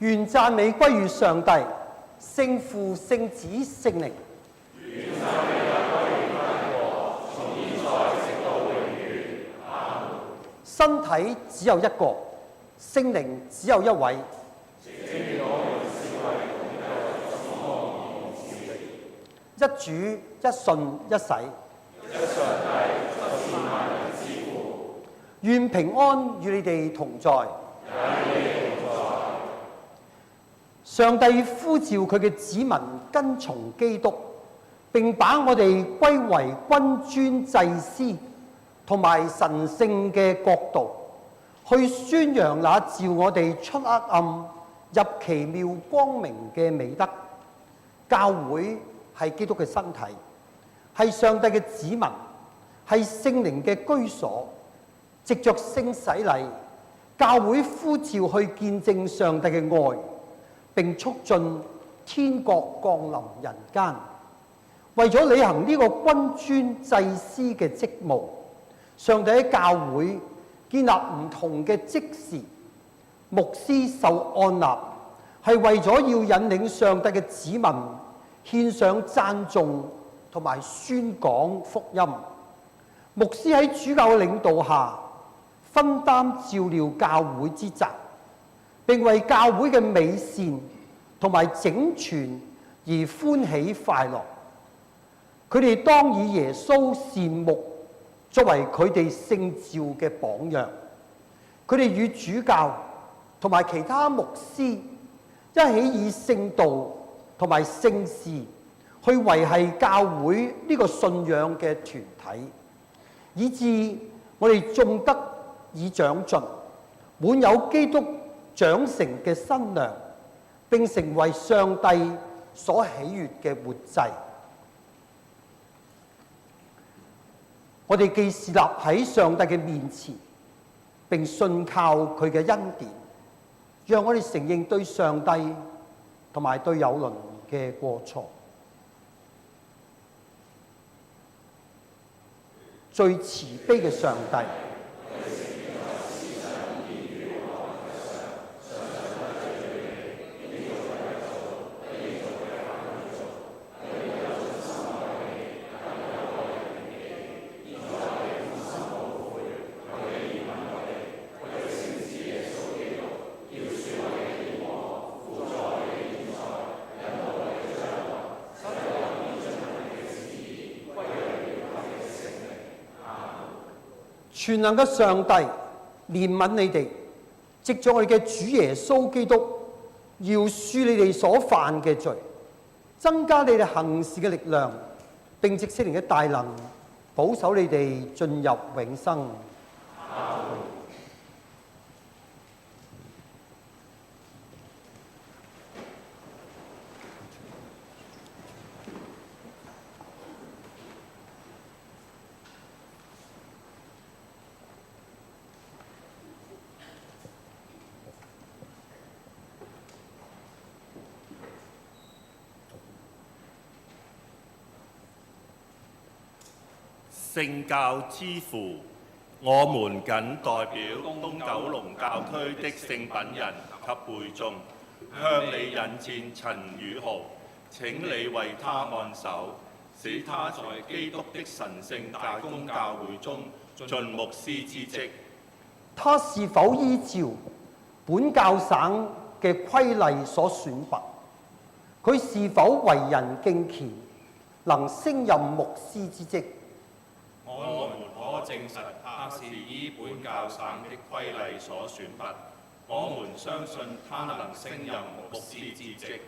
願讚美歸於上帝，聖父、聖子、聖靈。願讚美歸於天國，從現在直到永遠。阿門。身體只有一個，聖靈只有一位。一主一信一洗。一上帝，一千萬人之父。願平安與你哋同在。上帝呼召佢嘅子民跟從基督，並把我哋歸為君尊祭司同埋神聖嘅國度，去宣揚那召我哋出黑暗入奇妙光明嘅美德。教會係基督嘅身體，係上帝嘅子民，係聖靈嘅居所。藉着聖洗禮，教會呼召去見證上帝嘅愛，並促進天國降臨人間。為咗履行呢個君尊祭司嘅職務，上帝喺教會建立唔同嘅職事。牧師受按立，係為咗要引領上帝嘅子民獻上讚頌同埋宣講福音。牧師喺主教嘅領導下，分擔照料教會之責，並為教會嘅美善同埋整全而歡喜快樂。佢哋當以耶穌善牧作為佢哋聖召嘅榜樣。佢哋與主教同埋其他牧師一起以聖道同埋聖事去維繫教會呢個信仰嘅團體，以致我哋眾得以長進，滿有基督長成嘅新娘，並成為上帝所喜悅嘅活祭。我哋既侍立喺上帝嘅面前，並信靠佢嘅恩典，讓我哋承認對上帝同埋對有鄰嘅過錯。最慈悲嘅上帝，全能嘅上帝憐憫你哋，藉著我哋嘅主耶穌基督，饒恕你哋所犯嘅罪，增加你哋行事嘅力量，並藉聖靈嘅大能保守你哋進入永生。聖教之父，我們謹代表東九龍教區的聖品人及會眾，向你引薦陳宇豪，請你為他按手，使他在基督的神聖大公教會中盡牧師之職。他是否依照本教省嘅規例所選拔？佢是否為人敬虔，能升任牧師之職？我們可證實他是依本教省的規例所選拔，我們相信他能升任牧師之職。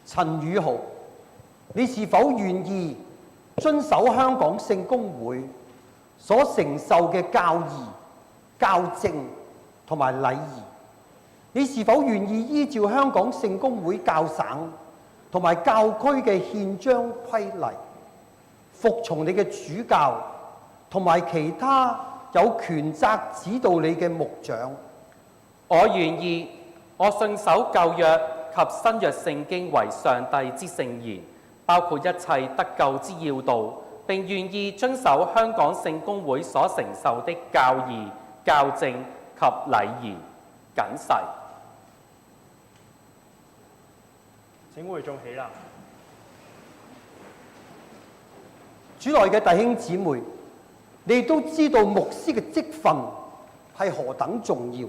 陳宇豪，你是否願意遵守香港聖公會所承受嘅教義、教正同埋禮儀？你是否願意依照香港聖公會教省同埋教區嘅憲章規例，服從你嘅主教同埋其他有權責指導你嘅牧長？我願意，我信守舊約及新約聖經為上帝之聖言，包括一切得救之要道，並願意遵守香港聖公會所承受的教義、教政及禮儀。謹誓。請會眾起立。主內嘅弟兄姊妹，你哋都知道牧師嘅職分係何等重要，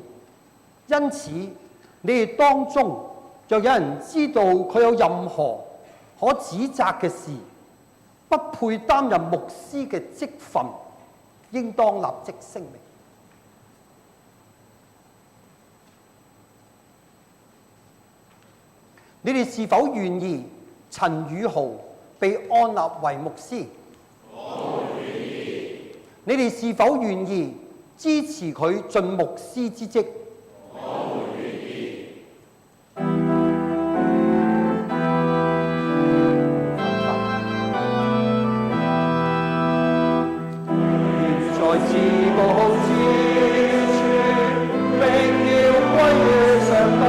因此你哋當中若有人知道佢有任何可指責嘅事，不配擔任牧師嘅職分，應當立即聲明。你哋是否願意陳宇豪被按立為牧師？我願意。你哋是否願意支持佢盡牧師之職？我願意。在至高之處，榮耀歸於上帝。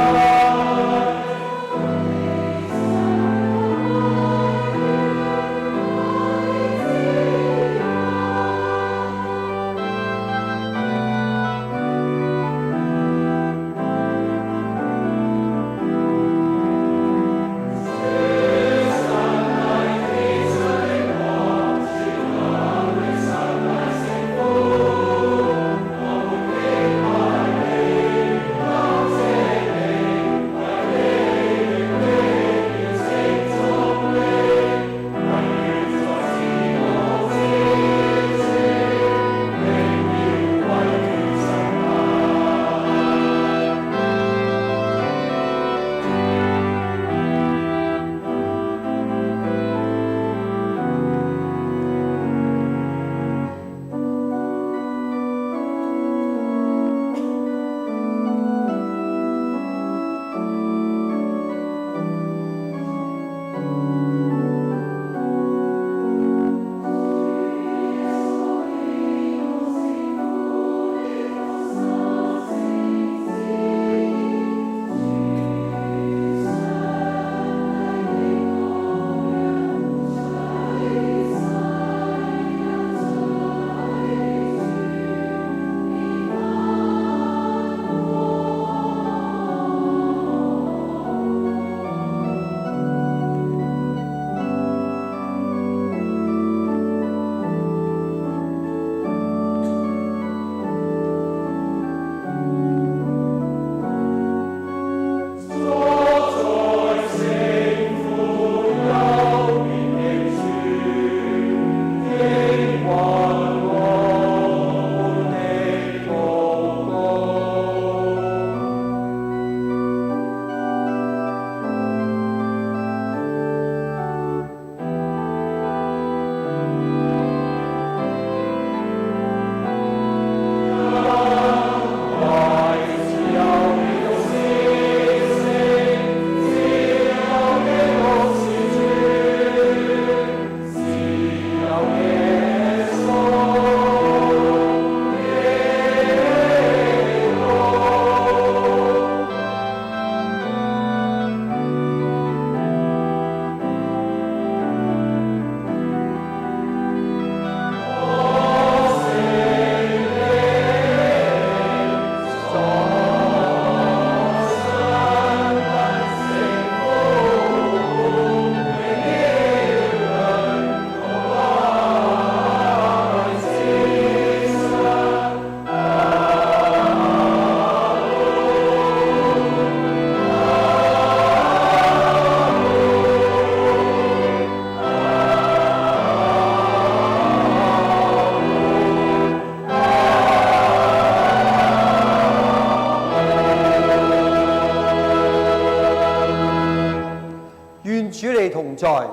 同在，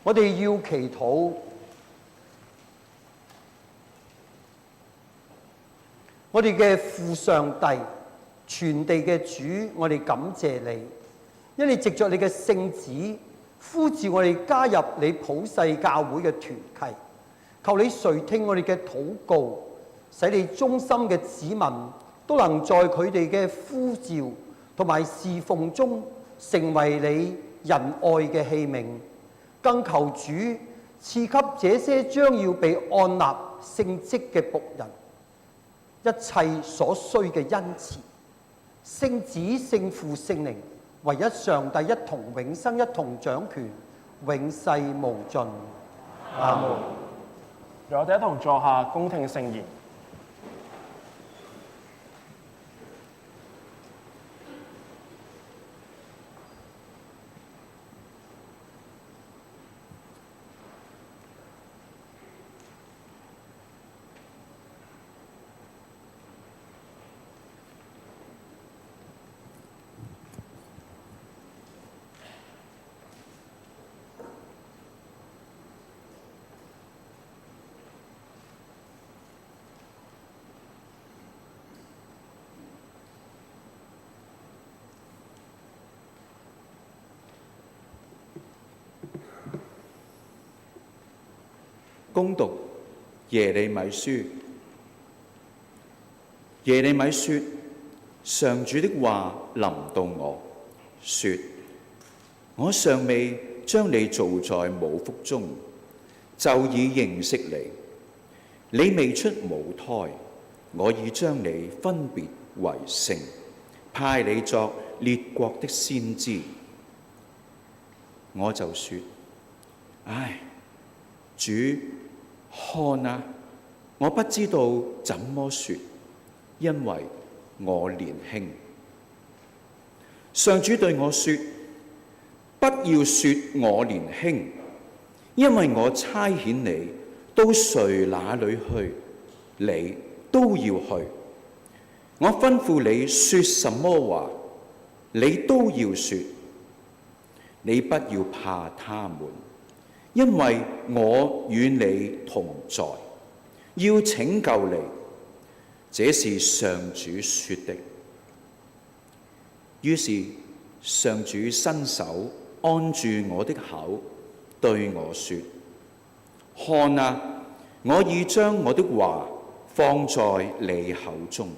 我哋要祈禱。我哋嘅父上帝，全地嘅主，我哋感謝你，因你藉着你嘅聖子呼召我哋加入你普世教會嘅團契，求你垂聽我哋嘅禱告，使你忠心嘅子民都能在佢哋嘅呼召同埋侍奉中成為你仁愛嘅器皿，更求主賜給這些將要被按立聖職嘅僕人一切所需嘅恩賜。聖子、聖父、聖靈，唯一上帝，一同永生，一同掌權，永世無盡。阿門。讓我哋一同坐下，恭聽聖言。恭讀耶利米書。耶利米說：上主的話臨到我，說：我尚未將你造在母腹中，就已認識你；你未出母胎，我已將你分別為聖，派你作列國的先知。我就說：唉，主，看啊，我不知道怎麼說，因為我年輕。上主對我說：不要說我年輕，因為我差遣你到誰那裏去，你都要去。我吩咐你說什麼話，你都要說。你不要怕他們，因為我與你同在，要拯救你。這是上主說的。於是上主伸手按住我的口，對我說：看啊，我已將我的話放在你口中。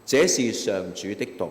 這是上主的道。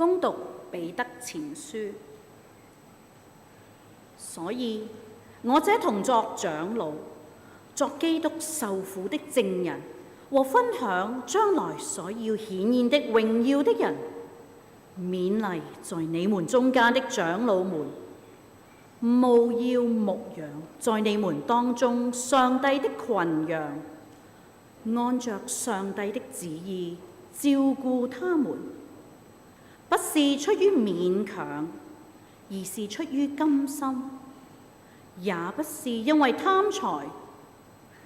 恭讀彼得前書。所以，我這同作長老，作基督受苦的證人和分享將來所要顯現的榮耀的人，勉勵在你們中間的長老們，務要牧養在你們當中上帝的群羊，按着上帝的旨意照顧他們，不是出於勉強，而是出於甘心，也不是因為貪財，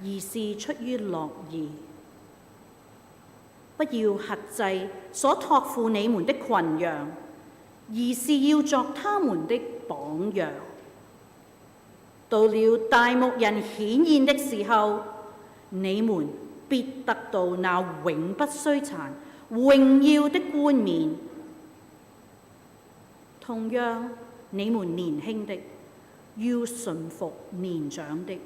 而是出於樂意。不要轄制所託付你們的群羊，而是要作他們的榜樣。到了大牧人顯現的時候，你們必得到那永不衰殘、榮耀的冠冕。同樣，你們年輕的要順服年長的。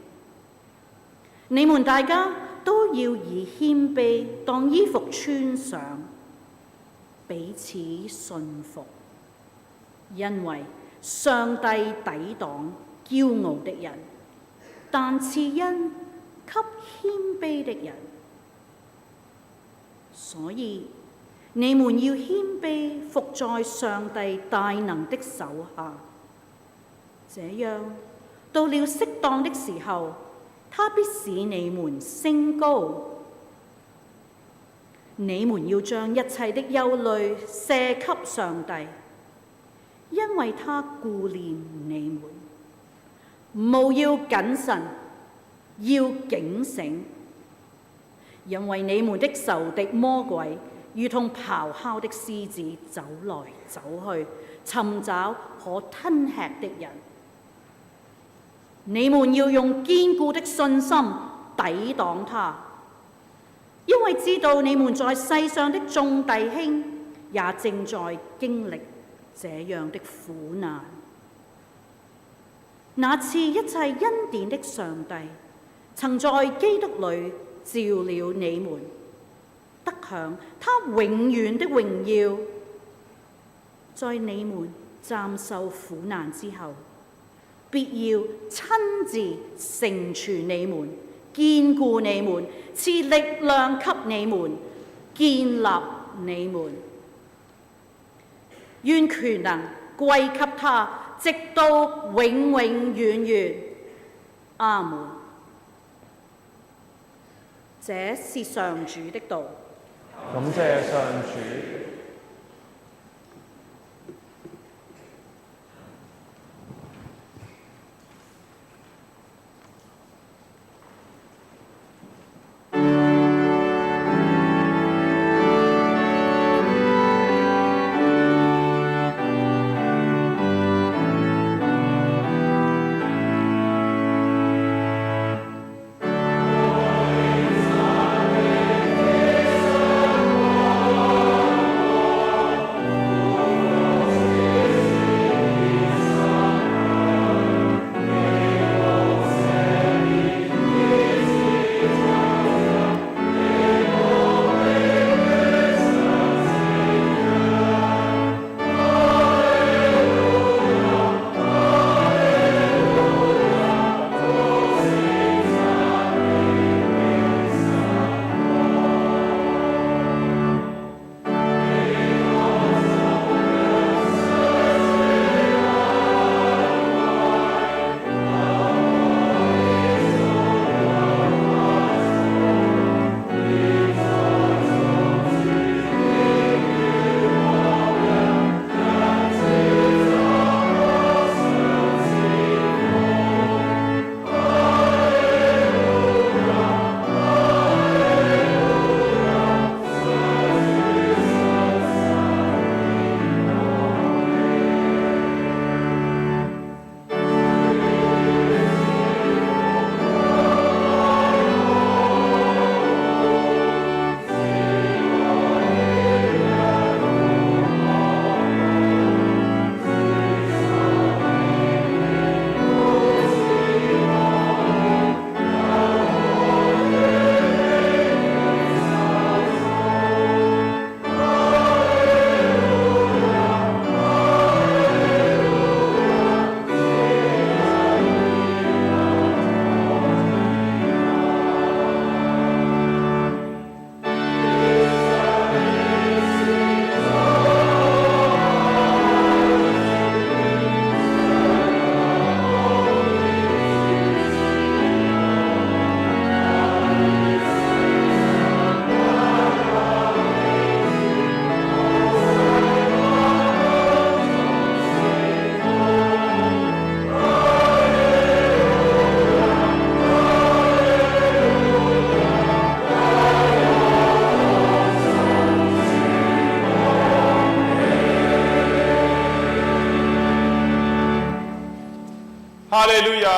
你們大家都要以謙卑當衣服穿上，彼此順服，因為上帝抵擋驕傲的人，但賜恩給謙卑的人。所以你們要謙卑服在上帝大能的手下，這樣到了適當的時候，他必使你們升高。你們要將一切的憂慮卸給上帝，因為他顧念你們。務要謹慎，要警醒，因為你們的仇敵魔鬼如同咆哮的獅子，走來走去，尋找可吞吃的人。你們要用堅固的信心抵擋他，因為知道你們在世上的眾弟兄也正在經歷這樣的苦難。那賜一切恩典的上帝，曾在基督裏召了你們，得享他永遠的榮耀。在你們暫受苦難之後，必要親自成全你們，堅固你們，賜力量給你們，建立你們。願權能歸給他，直到永永遠遠。阿門。這是上主的道。感謝上主。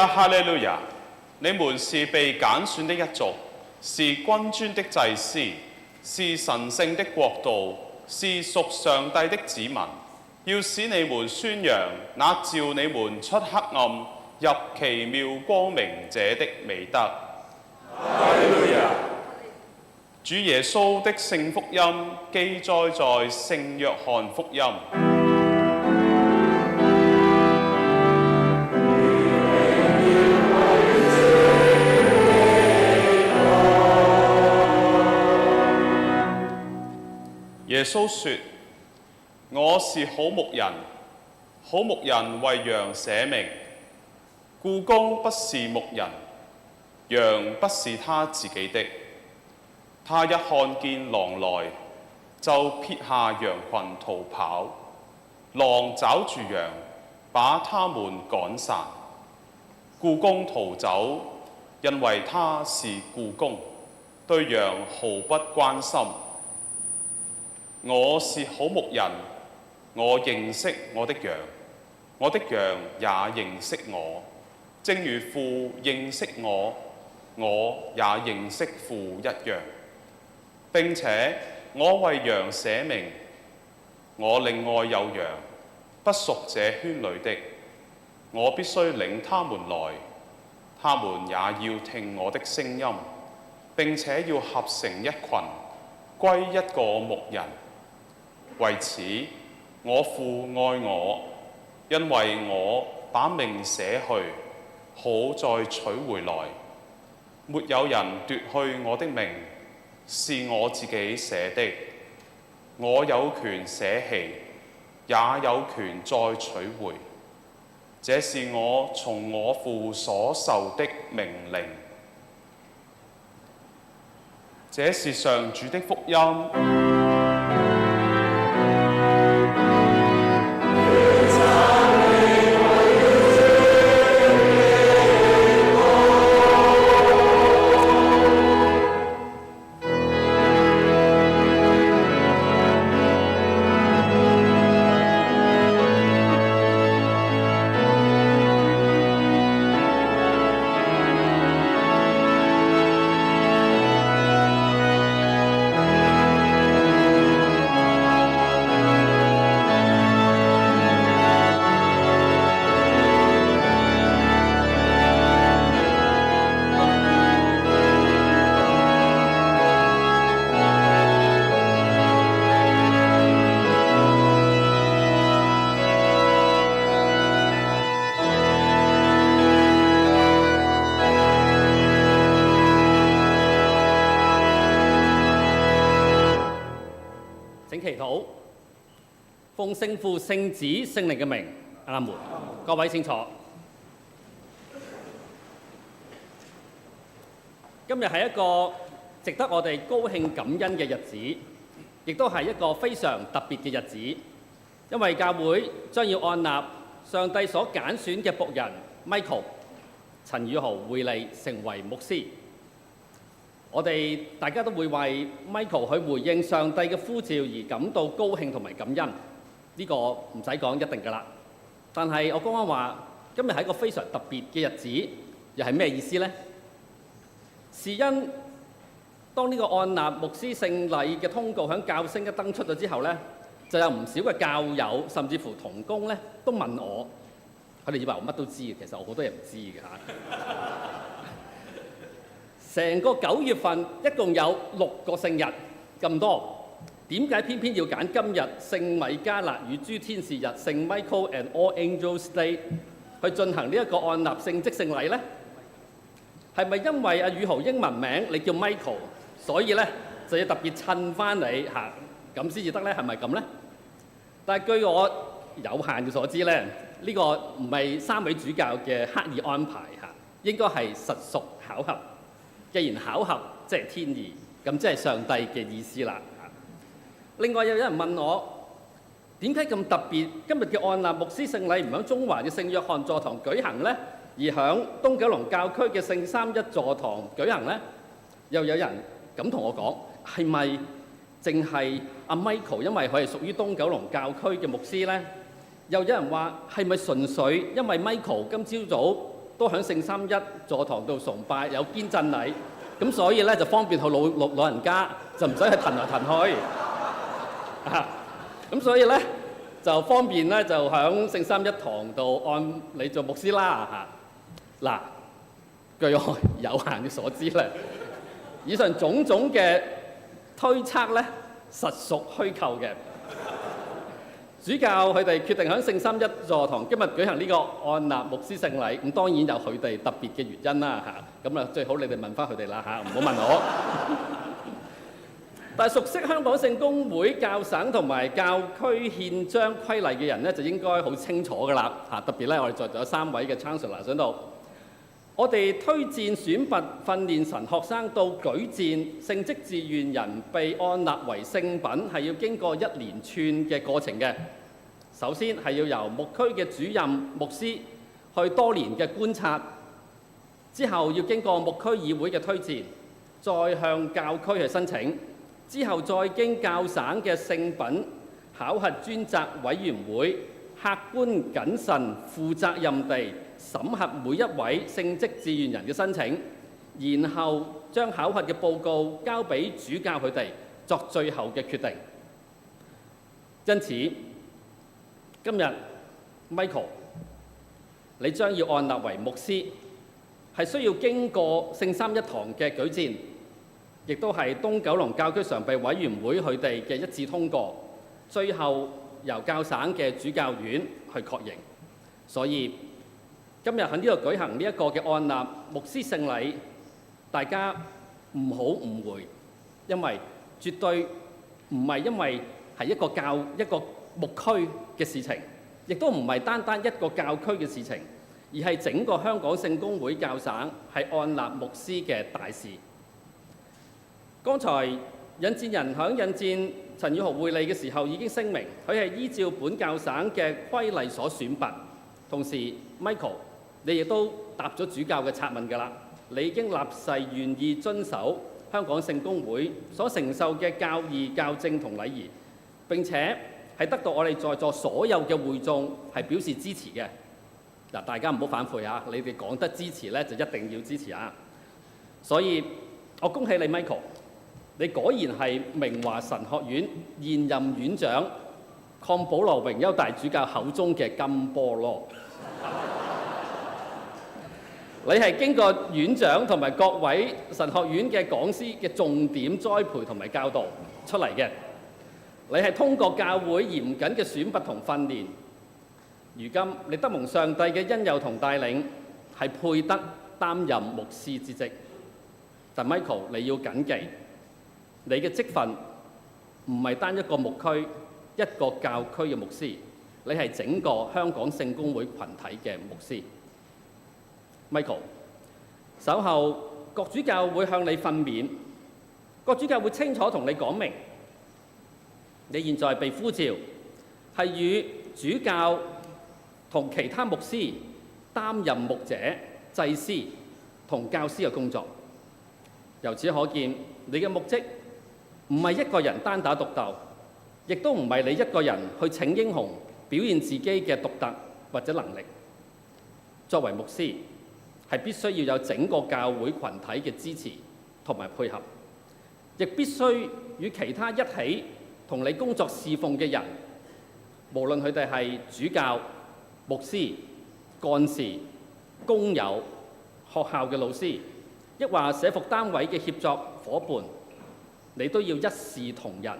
亞，哈利路亞！你們是被揀選的一族，是君尊的祭司，是神聖的國度，是屬上帝的子民。要使你們宣揚那召你們出黑暗入奇妙光明者的美德。哈利路亞！主耶穌的聖福音記載在聖約翰福音。耶穌說：我是好牧人，好牧人為羊捨命。僱工不是牧人，羊不是他自己的。他一看見狼來，就撇下羊群逃跑。狼抓住羊，把他們趕散。僱工逃走，因為他是僱工，對羊毫不關心。我是好牧人，我認識我的羊，我的羊也認識我，正如父認識我，我也認識父一樣。並且我為羊捨命，我另外有羊，不屬這圈裏的，我必須領他們來，他們也要聽我的聲音，並且要合成一群，歸一個牧人。為此，我父愛我，因為我把命捨去，好再取回來。沒有人奪去我的命，是我自己捨的。我有權捨棄，也有權再取回。這是我從我父所受的命令。這是上主的福音。祈禱，奉聖父、聖子、聖靈嘅名，阿門。各位請坐。今日係一個值得我哋高興感恩嘅日子，亦都係一個非常特別嘅日子，因為教會將要按立上帝所揀選嘅僕人 Michael 陳宇豪會利成為牧師。我哋大家都會為 Michael 去回應上帝嘅呼召而感到高興同埋感恩，呢個唔使講一定㗎啦。但係我剛剛話今日係一個非常特別嘅日子，又係咩意思呢？是因當呢個按立牧師聖禮嘅通告響教聲一登出咗之後呢，就有唔少嘅教友甚至乎同工呢都問我，佢哋以為我乜都知嘅，其實我好多嘢唔知嘅嚇。成個9月份一共有6個聖日咁多，點解偏偏要揀今日聖米迦勒與諸天使日聖 Michael and All Angels Day 去進行呢一個按立聖職聖禮呢？係咪因為阿宇豪英文名你叫 Michael， 所以呢就要特別襯翻你嚇咁先至得呢？係咪咁呢？但係據我有限嘅所知呢，呢個唔係3位主教嘅刻意安排嚇，應該係實屬巧合。既然巧合即係天意，咁即係上帝嘅意思啦。另外又有人問我，點解咁特別？今日嘅按立牧師聖禮唔喺中環嘅聖約翰座堂舉行呢，而響東九龍教區嘅聖三一座堂舉行呢？又有人咁同我講，係咪淨係阿 Michael 因為佢係屬於東九龍教區嘅牧師呢？又有人話係咪純粹因為 Michael 今朝早都喺聖三一座堂度崇拜，有堅振禮，咁所以咧就方便佢老人家，就唔使去騰來騰去。咁所以咧就方便咧就喺聖三一堂度按你做牧師啦。嗱，據我有限嘅所知咧，以上種種嘅推測咧，實屬虛構嘅。主教佢哋決定喺聖三一座堂今日舉行呢個按立牧師聖禮，咁當然有佢哋特別嘅原因啦嚇。咁啊，最好你哋問翻佢哋啦嚇，唔好問我。但係熟悉香港聖公會教省同埋教區憲章規例嘅人咧，就應該好清楚㗎啦嚇。特別咧，我哋在座有3位嘅 Chancellor 喺度。我哋推薦選拔訓練神學生到舉薦聖職志願人被按立為聖品，係要經過一連串嘅過程嘅。首先係要由牧區嘅主任牧師去多年嘅觀察，之後要經過牧區議會嘅推薦，再向教區去申請，之後再經教省嘅聖品考核專責委員會客觀謹慎負責任地審核每一位聖職志願人嘅申請，然後將考核嘅報告交俾主教佢哋作最後嘅決定。因此，今日 Michael， 你將要按立為牧師，係需要經過聖三一堂嘅舉薦，亦都係東九龍教區常備委員會佢哋嘅一致通過，最後由教省嘅主教院去確認。所以今日喺呢度舉行呢一個嘅按立牧師聖禮，大家唔好誤會，因為絕對唔係因為係一個牧區嘅事情，亦都唔係單單一個教區嘅事情，而係整個香港聖公會教省係按立牧師嘅大事。剛才引薦人響引薦陳宇豪會理嘅時候已經聲明，佢係依照本教省嘅規例所選拔。同時 ，Michael， 你亦都答咗主教嘅察問㗎啦。你已經立誓願意遵守香港聖公會所承受嘅教義、教正同禮儀，並且係得到我哋在座所有嘅會眾係表示支持嘅。嗱，大家唔好反悔啊！你哋講得支持咧，就一定要支持啊！所以我恭喜你 ，Michael， 你果然係明華神學院現任院長鄺保羅榮休大主教口中嘅金菠蘿。你係經過院長同埋各位神學院嘅講師嘅重點栽培同埋教導出嚟嘅。你係通過教會嚴謹嘅選拔同訓練，如今你得蒙上帝嘅恩佑同帶領，係配得擔任牧師之職。但 Michael， 你要謹記，你嘅職份唔係單一個牧區、一個教區嘅牧師，你係整個香港聖公會群體嘅牧師。Michael， 稍後各主教會向你訓勉，各主教會清楚同你講明，你現在被呼召係與主教同其他牧師擔任牧者、祭司同教師嘅工作。由此可見，你嘅牧職唔係一個人單打獨鬥，亦都唔係你一個人去請英雄表現自己嘅獨特或者能力。作為牧師，係必須要有整個教會群體嘅支持同埋配合，亦必須與其他一起同你工作侍奉嘅人，無論佢哋係主教、牧師、幹事、工友、學校嘅老師，抑或社服單位嘅協作伙伴，你都要一視同仁，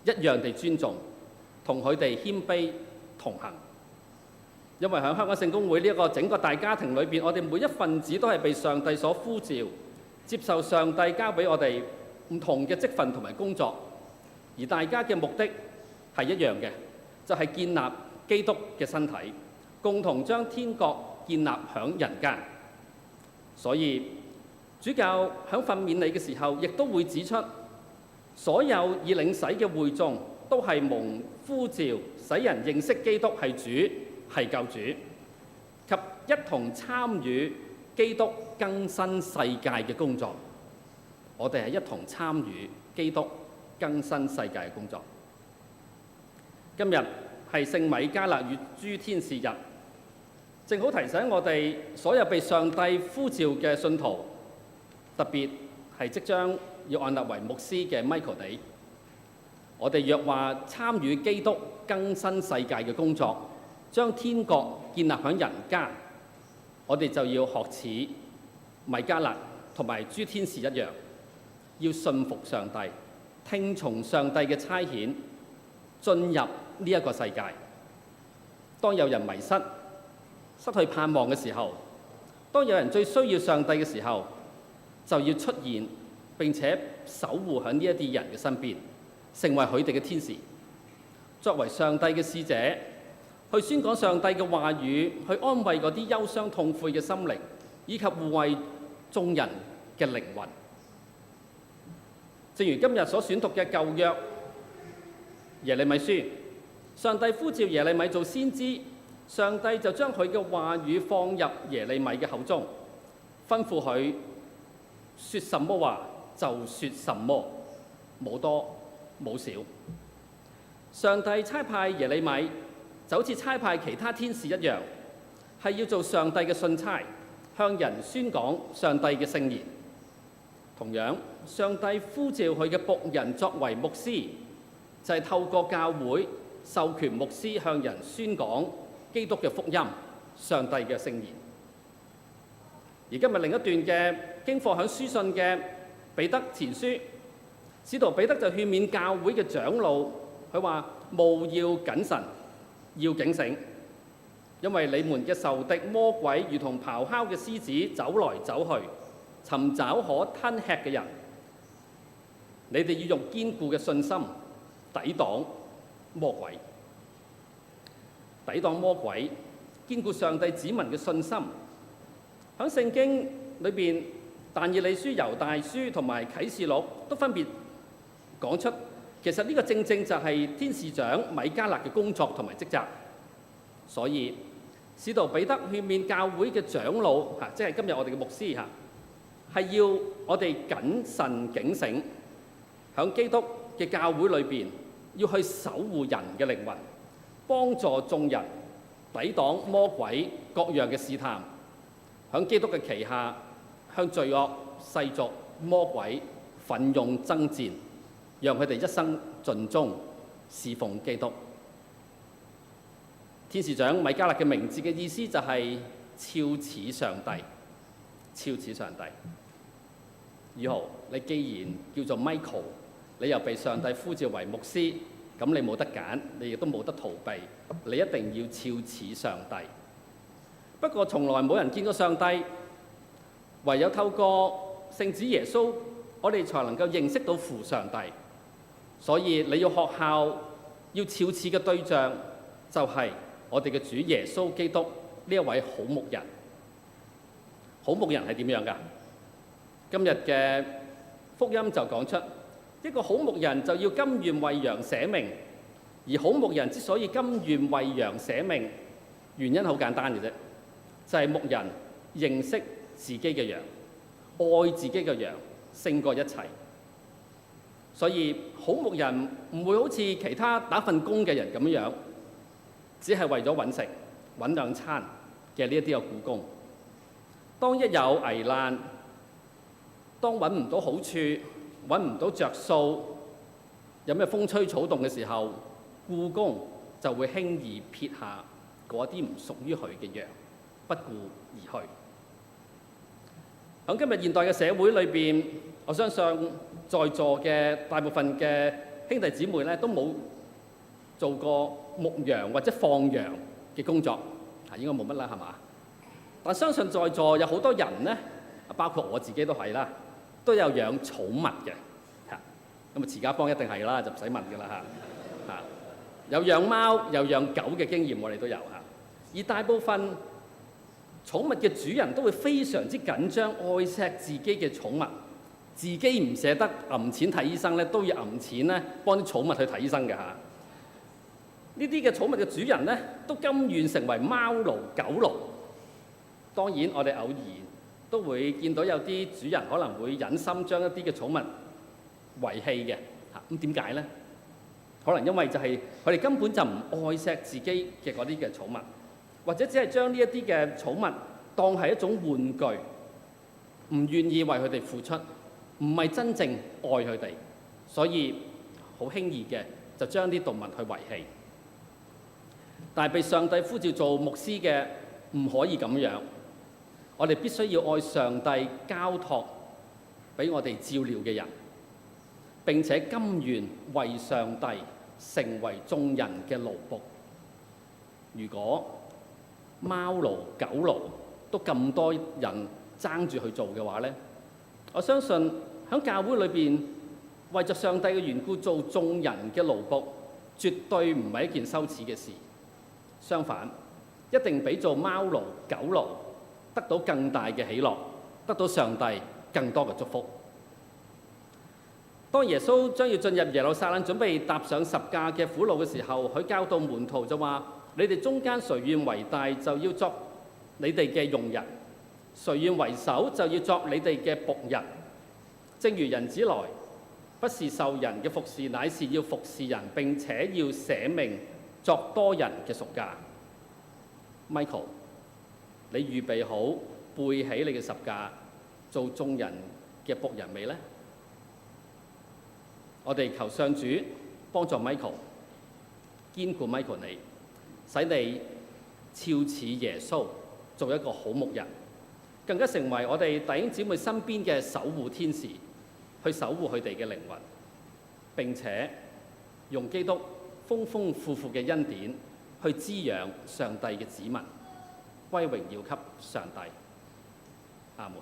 一樣地尊重，同佢哋謙卑同行。因為喺香港聖公會呢一個整個大家庭裏邊，我哋每一份子都係被上帝所呼召，接受上帝交俾我哋唔同嘅職份同埋工作，而大家嘅目的係一樣嘅，就係建立基督嘅身體，共同將天國建立響人間。所以主教喺訓勉你嘅時候，亦都會指出，所有已領洗嘅會眾都係蒙呼召，使人認識基督係主，係救主，及一同參與基督更新世界嘅工作。我哋係一同參與基督更新世界嘅工作。今日係聖米迦勒與諸天使日，正好提醒我哋所有被上帝呼召嘅信徒，特別係即將要按立為牧師嘅 Michael 哋，我哋若話參與基督更新世界嘅工作，將天國建立喺人間，我哋就要學似米迦勒同埋諸天使一樣，要信服上帝，聽從上帝嘅差遣，進入呢一個世界。當有人迷失、失去盼望嘅時候，當有人最需要上帝嘅時候，就要出現並且守護喺呢一啲人嘅身邊，成為佢哋嘅天使，作為上帝嘅使者，去宣講上帝嘅話語，去安慰嗰啲憂傷痛悔嘅心靈，以及護衛眾人嘅靈魂。正如今日所選讀嘅舊約耶利米書，上帝呼召耶利米做先知，上帝就將佢嘅話語放入耶利米嘅口中，吩咐佢說什麼話就說什麼，冇多冇少。上帝差派耶利米就好似差派其他天使一樣，係要做上帝嘅信差，向人宣講上帝嘅聖言。同樣，上帝呼召佢嘅僕人作為牧師，就係透過教會授權牧師向人宣講基督嘅福音、上帝嘅聖言。而今日另一段嘅經課喺書信嘅彼得前書，使徒彼得就勸勉教會嘅長老，佢話：務要謹慎，要警醒，因為你們嘅仇敵魔鬼如同咆哮嘅獅子，走來走去，尋找可吞吃嘅人。你哋要用堅固嘅信心抵擋魔鬼，抵擋魔鬼，堅固上帝子民嘅信心。喺聖經裏邊，但以理書、猶大書同埋啟示錄都分別講出，其實呢個正正就係天使長米迦勒嘅工作同埋職責。所以使徒彼得勸勉教會嘅長老即係今日我哋嘅牧師係要我哋謹慎警醒，喺基督嘅教會裏邊要去守護人嘅靈魂，幫助眾人抵擋魔鬼各樣嘅試探，喺基督嘅旗下向罪惡世俗魔鬼奮勇爭戰，讓佢哋一生盡忠侍奉基督。天使長米迦勒嘅名字嘅意思就係肖似上帝，肖似上帝。以後你既然叫做 Michael， 你又被上帝呼召為牧師，咁你冇得揀，你亦都冇得逃避，你一定要肖似上帝。不過從來冇人見過上帝，唯有透過聖子耶穌，我哋才能夠認識到父上帝。所以你要學校要肖似嘅對象就係我哋嘅主耶穌基督呢一位好牧人。好牧人係點樣㗎？今日嘅福音就講出一個好牧人就要甘願為羊捨命，而好牧人之所以甘願為羊捨命，原因好簡單嘅啫，就係牧人認識自己嘅羊，愛自己嘅羊勝過一切。所以好牧人唔會好似其他打份工嘅人咁樣，只係為咗揾食揾兩餐嘅呢一啲嘅僱工。當一有危難，當揾唔到好處，揾唔到着數，有咩風吹草動嘅時候，僱工就會輕易撇下嗰啲唔屬於佢嘅羊，不顧而去。喺今日現代嘅社會裏邊，我相信在座嘅大部分嘅兄弟姊妹咧，都冇做過牧羊或者放羊嘅工作，應該冇乜啦，係嘛？但相信在座有好多人咧，包括我自己都係啦，都有養寵物嘅嚇。咁啊，慈家幫一定係啦，就唔使問㗎啦嚇。有養貓有養狗嘅經驗，我哋都有嚇。而大部分寵物嘅主人都會非常之緊張愛錫自己嘅寵物，自己唔捨得揞錢睇醫生咧，都要揞錢咧幫啲寵物去睇醫生嘅嚇。呢啲嘅寵物嘅主人咧，都甘願成為貓奴狗奴。當然，我哋偶然都會見到有啲主人可能會忍心將一啲嘅寵物遺棄嘅嚇。咁點解咧？可能因為就係佢哋根本就唔愛錫自己嘅嗰啲嘅寵物，或者只係將呢一啲嘅寵物當係一種玩具，唔願意為佢哋付出，唔係真正愛佢哋，所以好輕易嘅就將啲動物去遺棄。但係被上帝呼召做牧師嘅唔可以咁樣，我哋必須要愛上帝交託俾我哋照料嘅人，並且甘願為上帝成為眾人嘅奴僕。如果貓奴、狗奴都咁多人爭住去做嘅話呢，我相信喺教會裏邊為着上帝嘅緣故做眾人嘅奴僕，絕對唔係一件羞恥嘅事。相反，一定比做貓奴、狗奴得到更大嘅喜樂，得到上帝更多嘅祝福。當耶穌將要進入耶路撒冷準備踏上十架嘅苦路嘅時候，佢教導門徒就話：你哋中間誰願為大，就要作你哋嘅用人；誰願為首，就要作你哋嘅僕人。正如人子來，不是受人嘅服侍，乃是要服侍人，並且要捨命作多人嘅贖價。Michael， 你預備好背起你嘅十架，做眾人嘅僕人未呢？我哋求上主幫助 Michael， 堅固 Michael 你，使你肖似耶穌，做一個好牧人，更加成為我哋弟兄姊妹身邊嘅守護天使，去守護佢哋嘅靈魂，並且用基督豐豐富富嘅恩典去滋養上帝嘅子民，歸榮耀給上帝。阿門。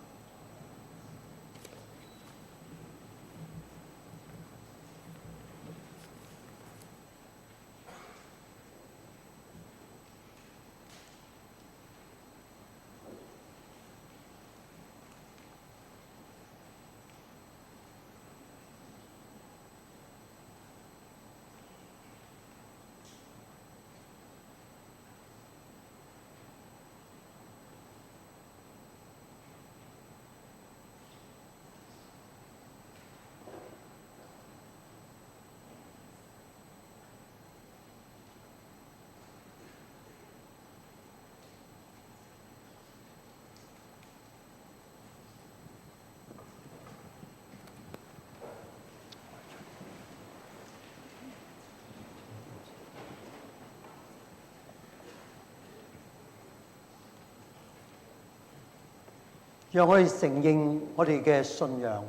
讓我哋承認我哋嘅信仰。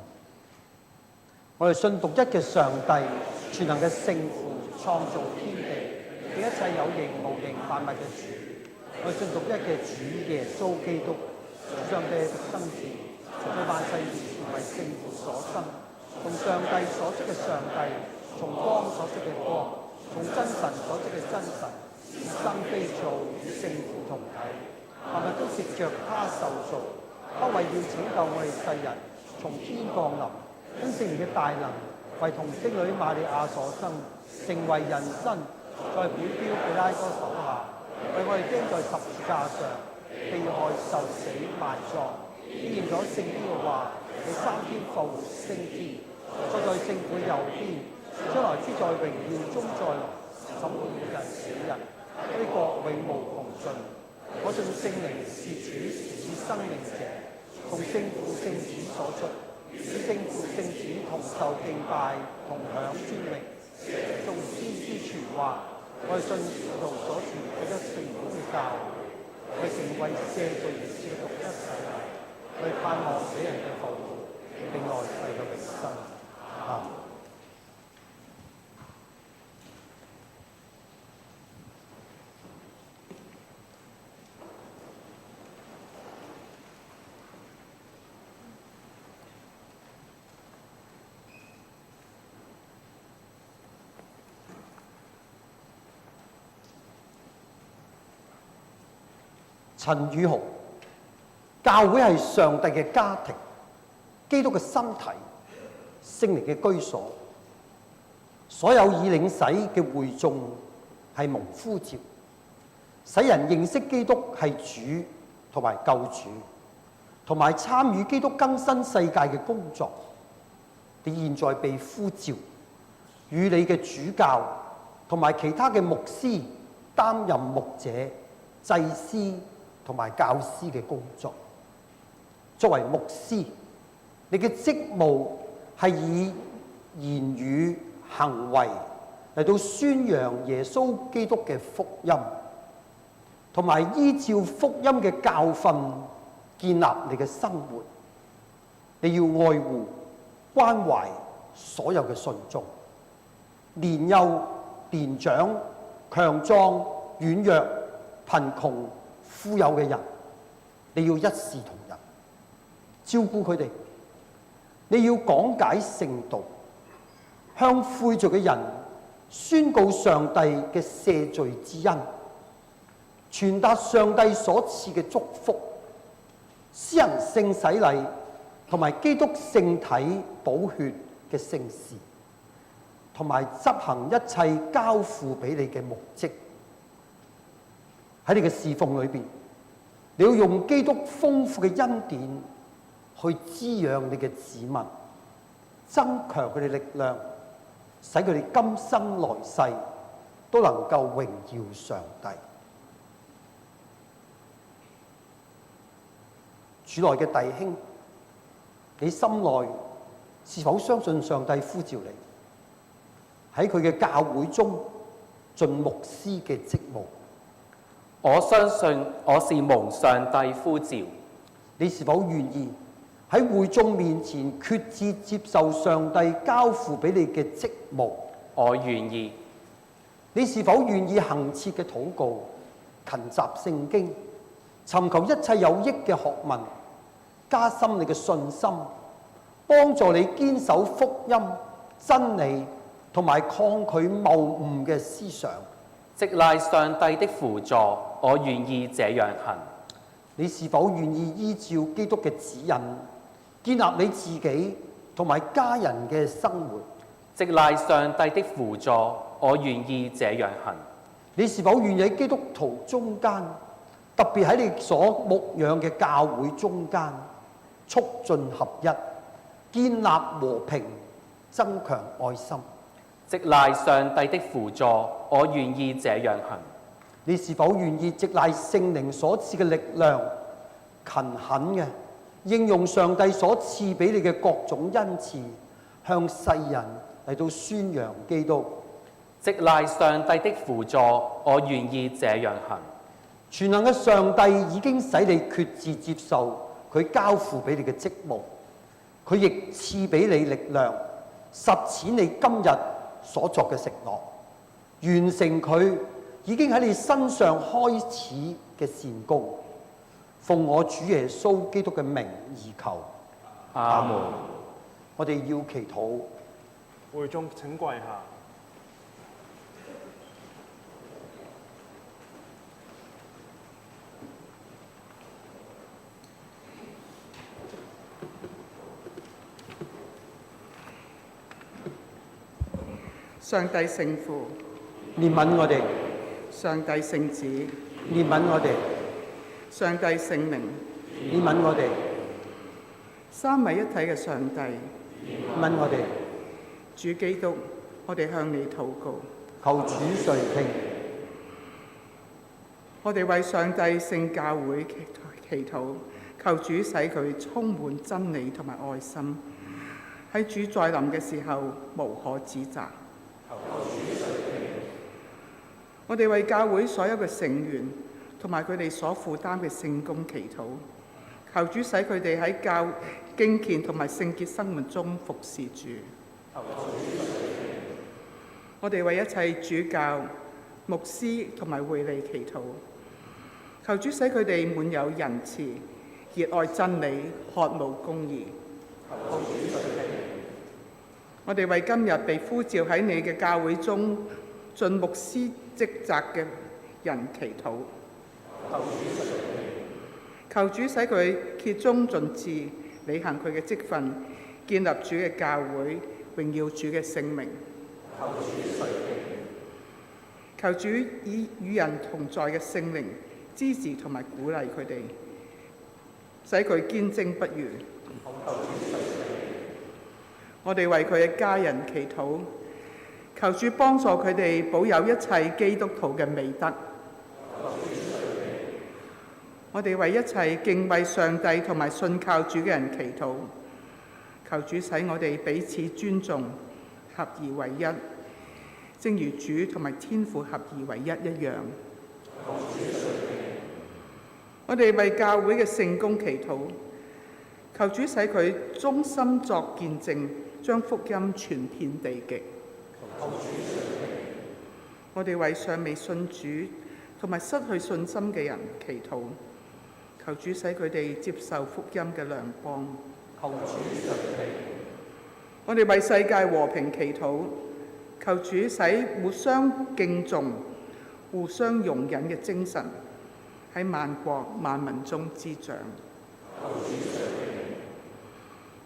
我哋信獨一嘅上帝，全能嘅聖父，創造天地，俾一切有形無形萬物嘅主。我哋信獨一嘅主耶穌基督，上帝嘅獨生子，從萬世以前為聖父所生，從上帝所出嘅上帝，從光所出嘅光，從真神所出嘅真神，是生非造，與聖父同體，萬物都藉着他受造。他為要拯救我哋世人，從天降臨，因聖靈嘅大能，為童貞女瑪利亞所生，成為人身，在本丟彼拉多手下，為我哋釘在十字架上，被害受死埋葬，應驗咗聖經嘅話，第三天復活升天，坐在聖父右邊，將來之在榮耀中再來，審判活人死人，呢國永無窮盡。我信聖靈是主，是生命者，從聖父聖子所出，與聖父聖子同受敬拜，同享尊榮。眾先知傳話，我哋信使徒所傳嘅一聖經嘅教，我哋成為赦罪而接獨一洗禮，我哋盼望死人嘅復活，並來世嘅永生。阿們。陳宇豪，教會係上帝嘅家庭，基督嘅身體，聖靈嘅居所。所有已領洗嘅會眾係蒙呼召，使人認識基督係主同埋救主，同埋參與基督更新世界嘅工作。你現在被呼召，與你嘅主教同埋其他嘅牧師擔任牧者，祭司同埋教師嘅工作。作為牧師，你嘅職務係以言語行為嚟到宣揚耶穌基督嘅福音，同埋依照福音嘅教訓建立你嘅生活。你要愛護、關懷所有嘅信眾，年幼、年長、強壯、軟弱、貧窮、富有嘅人，你要一視同仁，照顧佢哋。你要講解聖道，向悔罪嘅人宣告上帝嘅赦罪之恩，傳達上帝所賜嘅祝福，施行聖洗禮同埋基督聖體寶血嘅聖事，同埋執行一切交付俾你嘅牧職。喺你嘅侍奉裏邊，你要用基督豐富嘅恩典去滋養你嘅子民，增強佢哋力量，使佢哋今生來世都能夠榮耀上帝。主內嘅弟兄，你心內是否相信上帝呼召你喺佢嘅教會中盡牧師嘅職務？我相信我是蒙上帝呼召。你是否願意喺會眾面前決志接受上帝交付俾你嘅職務？我願意。你是否願意恆切嘅禱告、勤習聖經，尋求一切有益嘅學問，加深你嘅信心，幫助你堅守福音、真理同埋抗拒謬誤嘅思想？藉賴上帝的輔助，我願意這樣行。你是否願意依照基督嘅指引，建立你自己同埋家人嘅生活？藉賴上帝的輔助，我願意這樣行。你是否願意喺基督徒中間，特別喺你所牧養嘅教會中間，促進合一，建立和平，增強愛心？藉賴上帝的輔助，我願意這樣行。你是否願意藉賴聖靈所賜嘅力量，勤懇嘅應用上帝所賜俾你嘅各種恩賜，向世人嚟到宣揚基督？藉賴上帝的輔助，我願意這樣行。全能嘅上帝已經使你決志接受佢交付俾你嘅職務，佢亦賜俾你力量，實踐你今日所作嘅承諾，完成佢已經喺你身上開始嘅善工。奉我主耶穌基督嘅名而求，阿門。我哋要祈禱。會眾請跪下。上帝聖父，憐憫我哋，上帝聖子，憐憫我哋，上帝聖靈，憐憫我哋，三位一體嘅上帝，憐憫我哋，主基督，我哋向你禱告。求主垂聽。我哋為上帝聖教會祈禱，求主使佢充滿真理同埋愛心，喺主再臨嘅時候無可指責。我哋為教會所有嘅成員同埋佢哋所負擔嘅聖工祈禱，求主使佢哋喺敬虔同埋聖潔生活中服侍主。我哋為一切主教、牧師同埋會理祈禱，求主使佢哋滿有仁慈、熱愛真理、渴慕公義。我哋為今日被呼召喺你嘅教會中盡牧師職責嘅人祈禱，求主使佢竭忠盡智，履行佢嘅職分，建立主嘅教會，榮耀主嘅聖名。求主以與人同在嘅聖靈支持同埋鼓勵佢哋，使佢堅貞不渝。我哋為佢嘅家人祈禱，求主幫助佢哋保有一切基督徒嘅美德。我哋為一切敬畏上帝同埋信靠主嘅人祈禱，求主使我哋彼此尊重，合而為一，正如主同埋天父合而為一一樣。我哋為教會嘅聖工祈禱，求主使佢忠心作見證，將福音傳遍地極。我哋為尚未信主同埋失去信心嘅人祈禱，求主使佢哋接受福音嘅亮光。我哋為世界和平祈禱，求主使互相敬重、互相容忍嘅精神喺萬國萬民中滋長。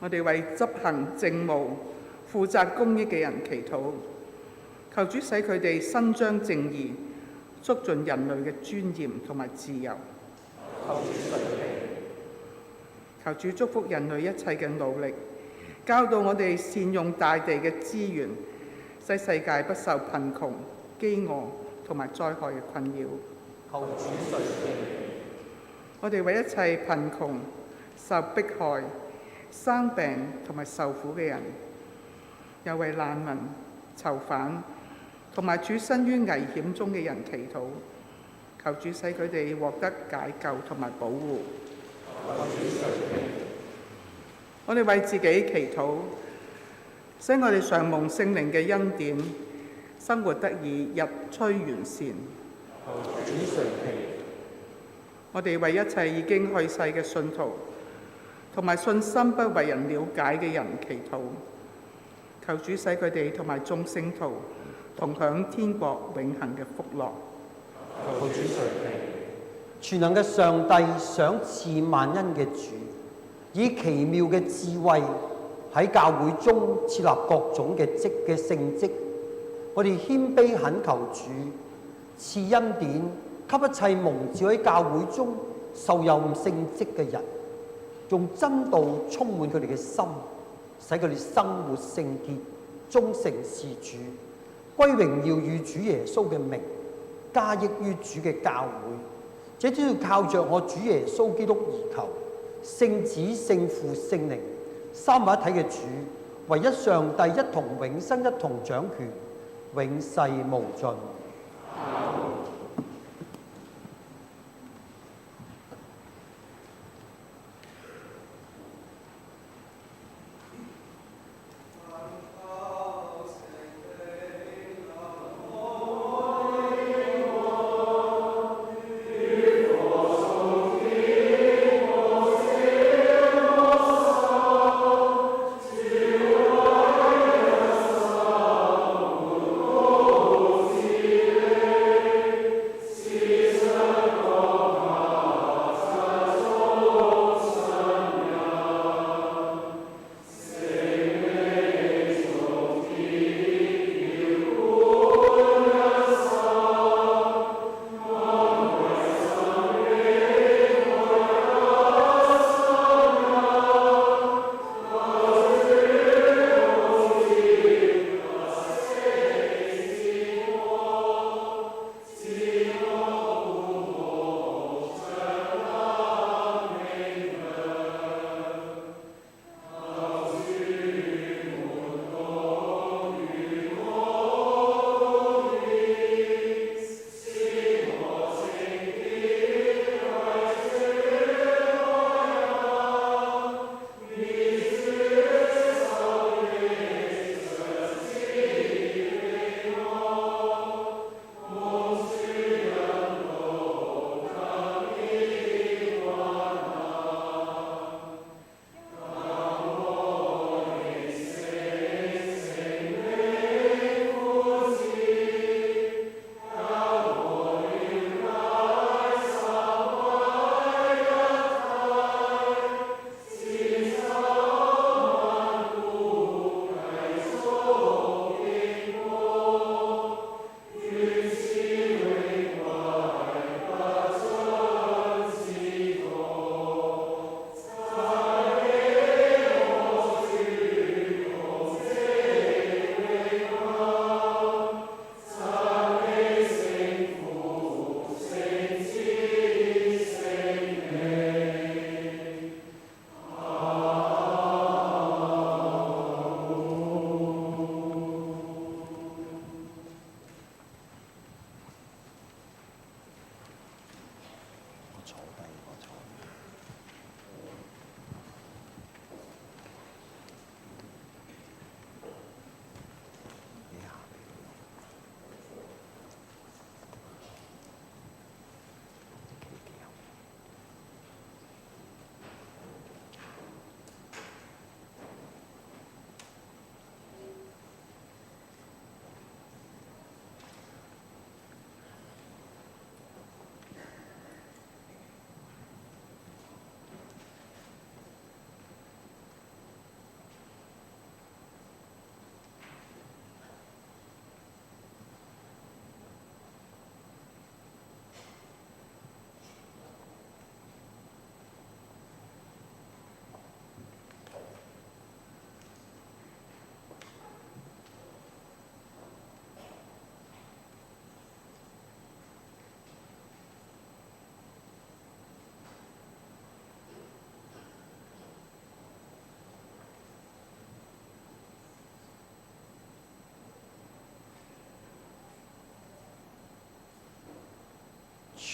我哋為執行政務、負責公益嘅人祈禱，求主使佢哋伸張正義，促進人類嘅尊嚴同埋自由。求主祝福人類一切嘅努力，教導我哋善用大地嘅資源，使世界不受貧窮、饑餓同埋災害嘅困擾。我哋為一切貧窮、受迫害、生病同埋受苦嘅人，又為難民、囚犯同埋處身於危險中嘅人祈禱，求主使佢哋獲得解救同埋保護。我哋為自己祈禱，使我哋常蒙聖靈嘅恩典，生活得以日趨完善。我哋為一切已經去世嘅信徒，同埋信心不為人了解嘅人祈禱，求主使佢哋同埋眾聖徒同享天國永恆嘅福樂。全能嘅上帝賞賜萬恩嘅主，以奇妙嘅智慧喺教會中設立各種嘅聖職。我哋謙卑懇求主賜恩典，給一切蒙召喺教會中受任聖職嘅人，用真道充滿佢哋嘅心，使佢哋生活聖潔、忠誠事主，歸榮耀與主耶穌嘅名，加益於主嘅教會。這都要靠着我主耶穌基督而求。聖子、聖父、聖靈三位一體嘅主，唯一上帝，一同永生，一同掌權，永世無盡。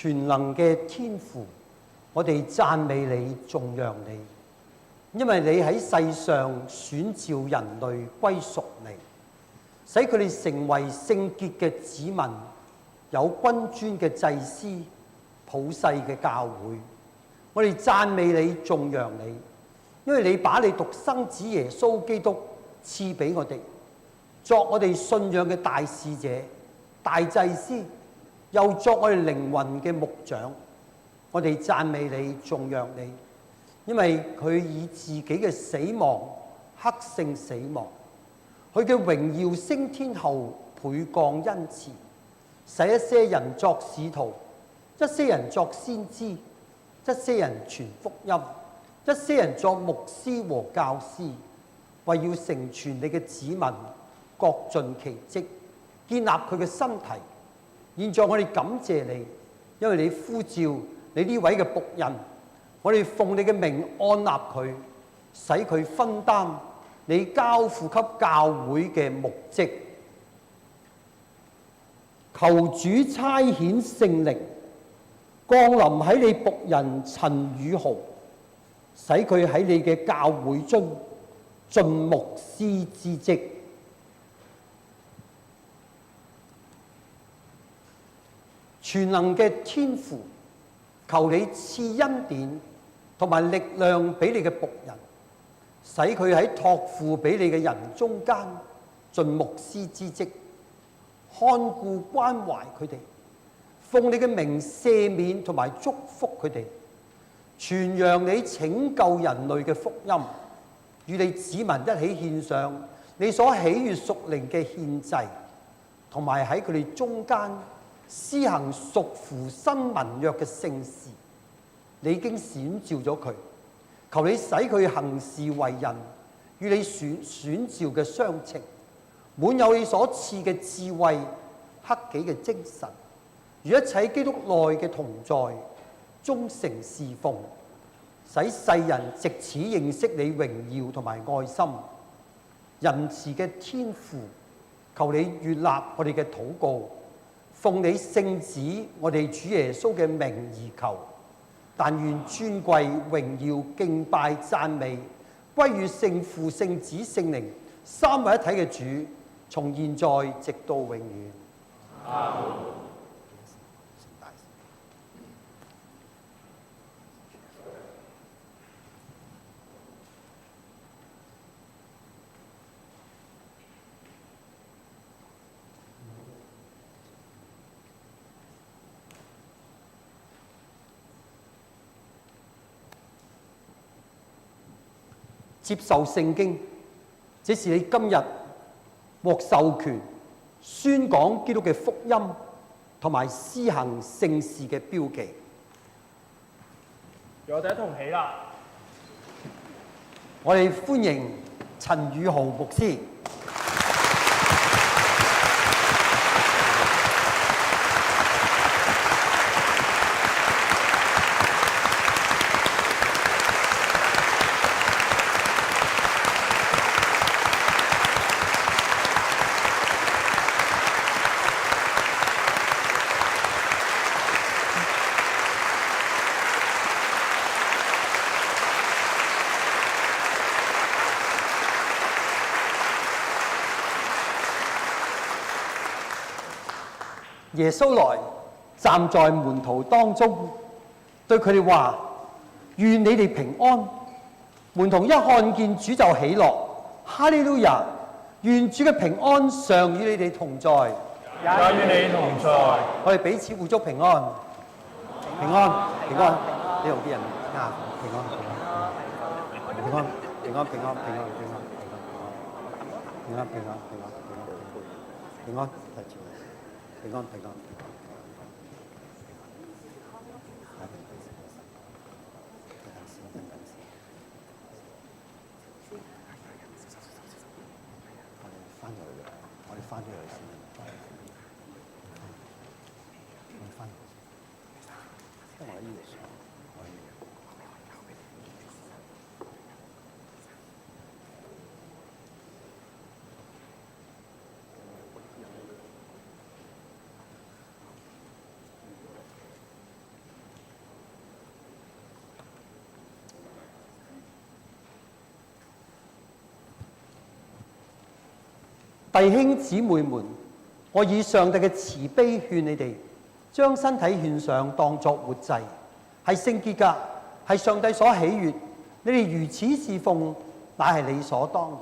全能嘅天父，我哋讚美你、頌揚你，因為你喺世上選召人類歸屬你，使佢哋成為聖潔嘅子民，有君尊嘅祭司，普世嘅教會。我哋讚美你、頌揚你，因為你把你獨生子耶穌基督賜俾我哋，作我哋信仰嘅大使者、大祭司，又作我哋靈魂嘅牧長。我哋讚美你、頌揚你，因為佢以自己嘅死亡克勝死亡，佢嘅榮耀升天後倍降恩慈，使一些人作使徒，一些人作先知，一些人傳福音，一些人作牧師和教師，為要成全你嘅子民，各盡其職，建立佢嘅身體。現在我哋感謝你，因為你呼召你呢位嘅僕人，我哋奉你嘅名按立佢，使佢分擔你交付給教會嘅牧職。求主差遣聖靈降臨喺你僕人陳宇豪，使佢喺你嘅教會中盡牧師之職。全能嘅天父，求你賜恩典同埋力量俾你嘅僕人，使佢喺託付俾你嘅人中間盡牧師之職，看顧關懷佢哋，奉你嘅名赦免同埋祝福佢哋，傳揚你拯救人類嘅福音，與你子民一起獻上你所喜悅屬靈嘅獻祭，同埋喺佢哋中間施行屬乎新盟約嘅聖事。你已經選召咗佢，求你使佢行事為人與你選召嘅相稱，滿有你所賜嘅智慧、克己嘅精神，與一切基督內嘅同在，忠誠侍奉，使世人藉此認識你榮耀同埋愛心。仁慈嘅天父，求你悅納我哋嘅禱告，奉你聖子我哋主耶穌嘅名而求。但願尊貴、榮耀、敬拜、讚美歸於聖父、聖子、聖靈三位一體嘅主，從現在直到永遠。阿門。接受聖經，這是你今日獲授權宣講基督嘅福音同埋施行聖事嘅標記。我哋一同起立。我哋歡迎陳宇豪牧師。耶穌來站在門徒當中，對佢哋話：願你哋平安。門徒一看見主就喜樂，哈利路亞！願主嘅平安常與你哋同在，也與你同在。我哋彼此互祝平安，平安，平安。呢度啲人啊，平安，平安，平安，平安，平安，平安，平安，平安，平安，平安，平安，平安，平安。我哋翻咗去先。我哋翻，因為我呢度上，我呢度。弟兄姊妹們，我以上帝嘅慈悲勸你哋，將身體獻上當作活祭，係聖潔㗎，係上帝所喜悅。你哋如此侍奉，乃係理所當然。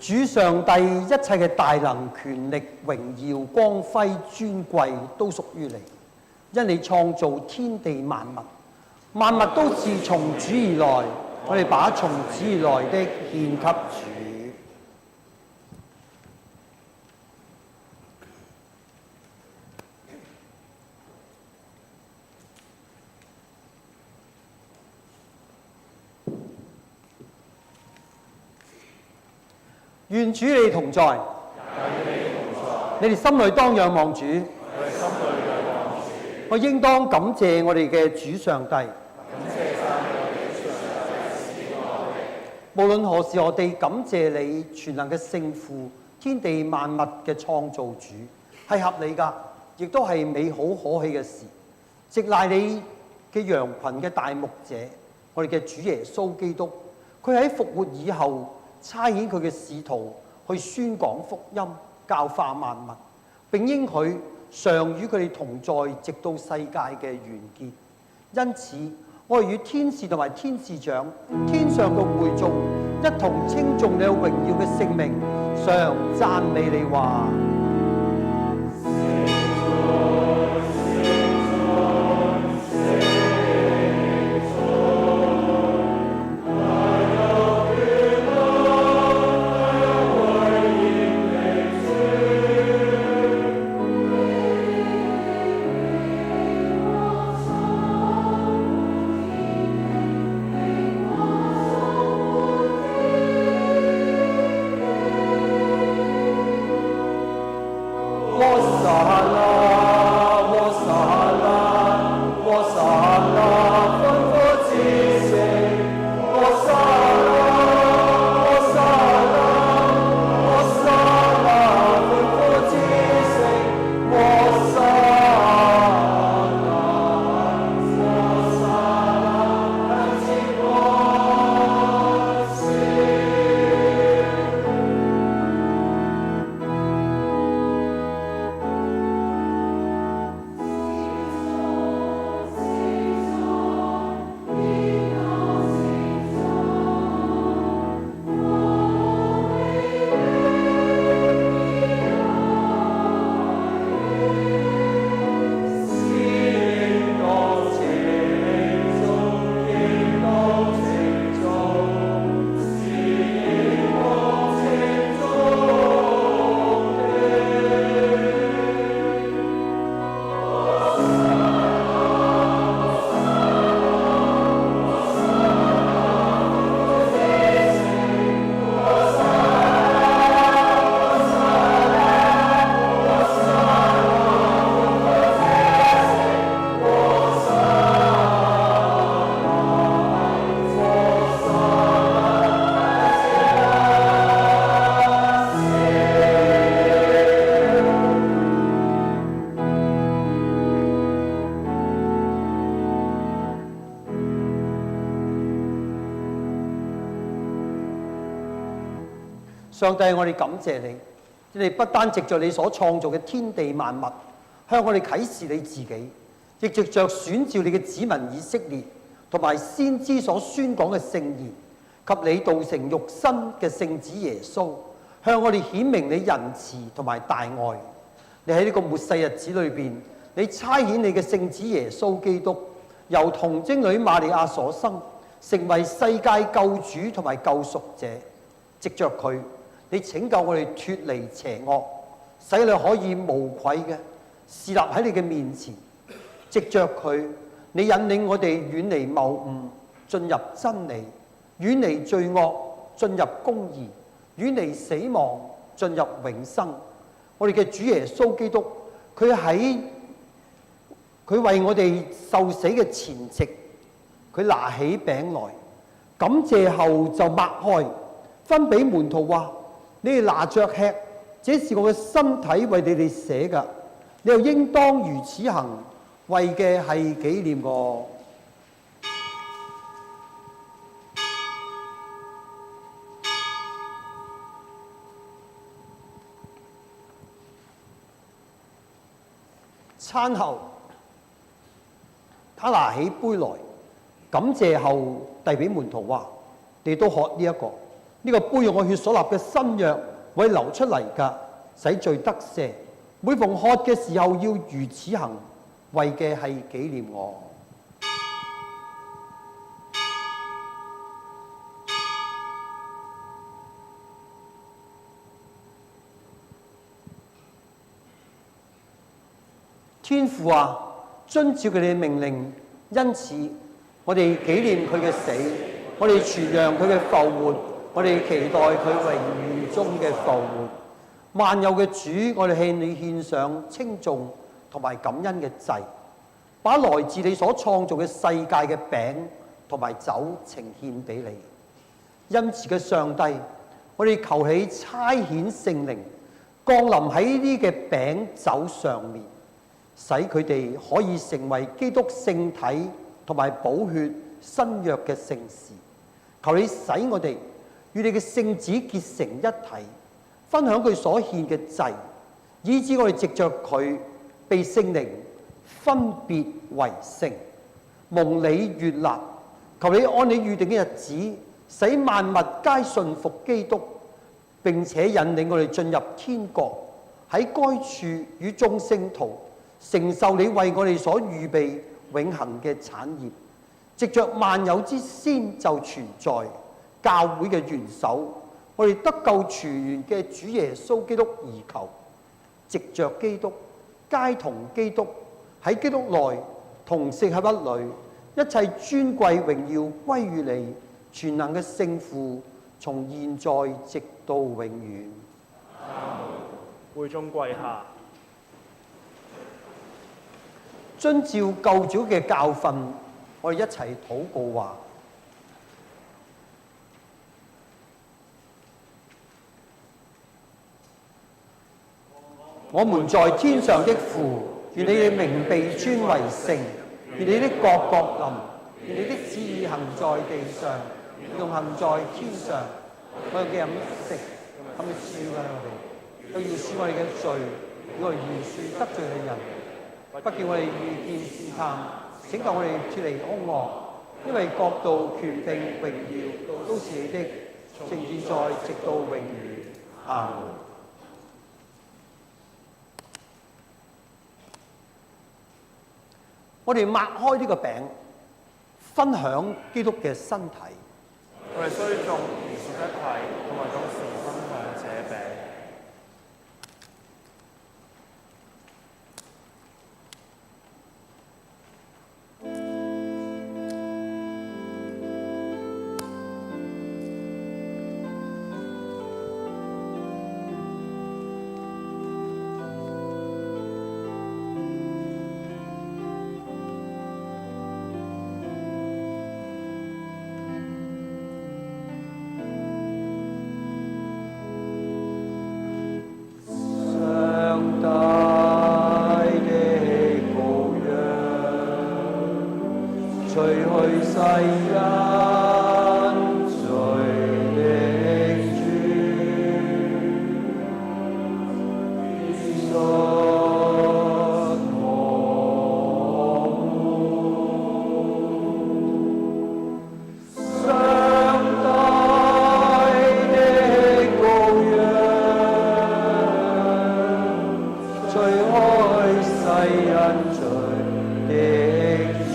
主上帝一切嘅大能、權力、榮耀、光輝、尊貴都屬於你，因你創造天地萬物，萬物都是從主而來，我哋把從主而來的獻給主。願主你同在，你哋心裏當仰望主。我應當感謝我哋嘅主上帝。無論何時，我哋感謝你全能嘅聖父，天地萬物嘅創造主，係合理㗎，亦都係美好可喜嘅事。直賴你嘅羊群嘅大牧者，我哋嘅主耶穌基督，佢喺復活以後，差遣佢嘅使徒去宣講福音，教化萬物，並應許常與佢哋同在，直到世界嘅完結。因此，我哋與天使同埋天使長、天上嘅會眾一同稱頌你榮耀嘅聖名，常讚美你話。上帝，我哋感謝你，你不單藉着你所創造嘅天地萬物，向我哋啟示你自己，亦藉着選召你嘅子民以色列同埋先知所宣講嘅聖言，及你道成肉身嘅聖子耶穌，向我哋顯明你仁慈同埋大愛。你喺呢個末世日子裏邊，你差遣你嘅聖子耶穌基督，由童貞女瑪利亞所生，成為世界救主同埋救贖者。藉着佢，你拯救我哋脫離邪惡，使你可以無愧嘅侍立喺你嘅面前。藉着佢，你引領我哋遠離謬誤，進入真理；遠離罪惡，進入公義；遠離死亡，進入永生。我哋嘅主耶穌基督，佢為我哋受死嘅前夕，佢拿起餅來，感謝後就擘開，分俾門徒話：你哋拿着吃，這是我嘅身體為你哋捨㗎，你又應當如此行，為嘅係紀念我。餐後，他拿起杯來，感謝後遞俾門徒話：你都喝呢一個，呢個杯用我血所立嘅新約會流出嚟㗎，使罪得赦。每逢喝嘅時候要如此行，為嘅係紀念我。天父啊，遵照佢哋嘅命令，因此我哋紀念佢嘅死，我哋傳揚佢嘅復活，我哋期待佢榮譽中嘅復活。萬有嘅主，我哋向你獻上稱頌同埋感恩嘅祭，把來自你所創造嘅世界嘅餅同埋酒呈獻俾你。恩慈嘅上帝，我哋求起差遣聖靈降臨喺呢啲嘅餅酒上面，使佢哋可以成為基督聖體同埋寶血新約嘅聖事。求你使我哋與你嘅聖子結成一體，分享佢所獻嘅祭，以致我哋藉着佢被聖靈分別為聖，蒙你悅納。求你按你預定嘅日子，使萬物皆信服基督，並且引領我哋進入天國，喺該處與眾聖徒承受你為我哋所預備永恆嘅產業。藉着萬有之先就存在教會嘅元首，我哋得救全員嘅主耶穌基督而求。藉着基督，皆同基督，喺基督內同食合一裏，一切尊貴榮耀歸於你，全能嘅聖父，從現在直到永遠。會眾跪下。遵照救主嘅教訓，我哋一齊禱告話：我們在天上的父，願你嘅名被尊為聖，願你的國降臨，願你的旨意行在地上，如同行在天上。我哋嘅飲食，今日賜俾我哋，又要恕我哋嘅罪，與我哋饒恕得罪嘅人，不叫我哋遇見試探，拯救我哋脫離兇惡。因為國度、權柄、榮耀都是你的，從現在直到永遠。阿門。我哋擘開呢個餅，分享基督嘅身體。我哋雖眾如是一體，同埋同時分享這餅。世人罪的主。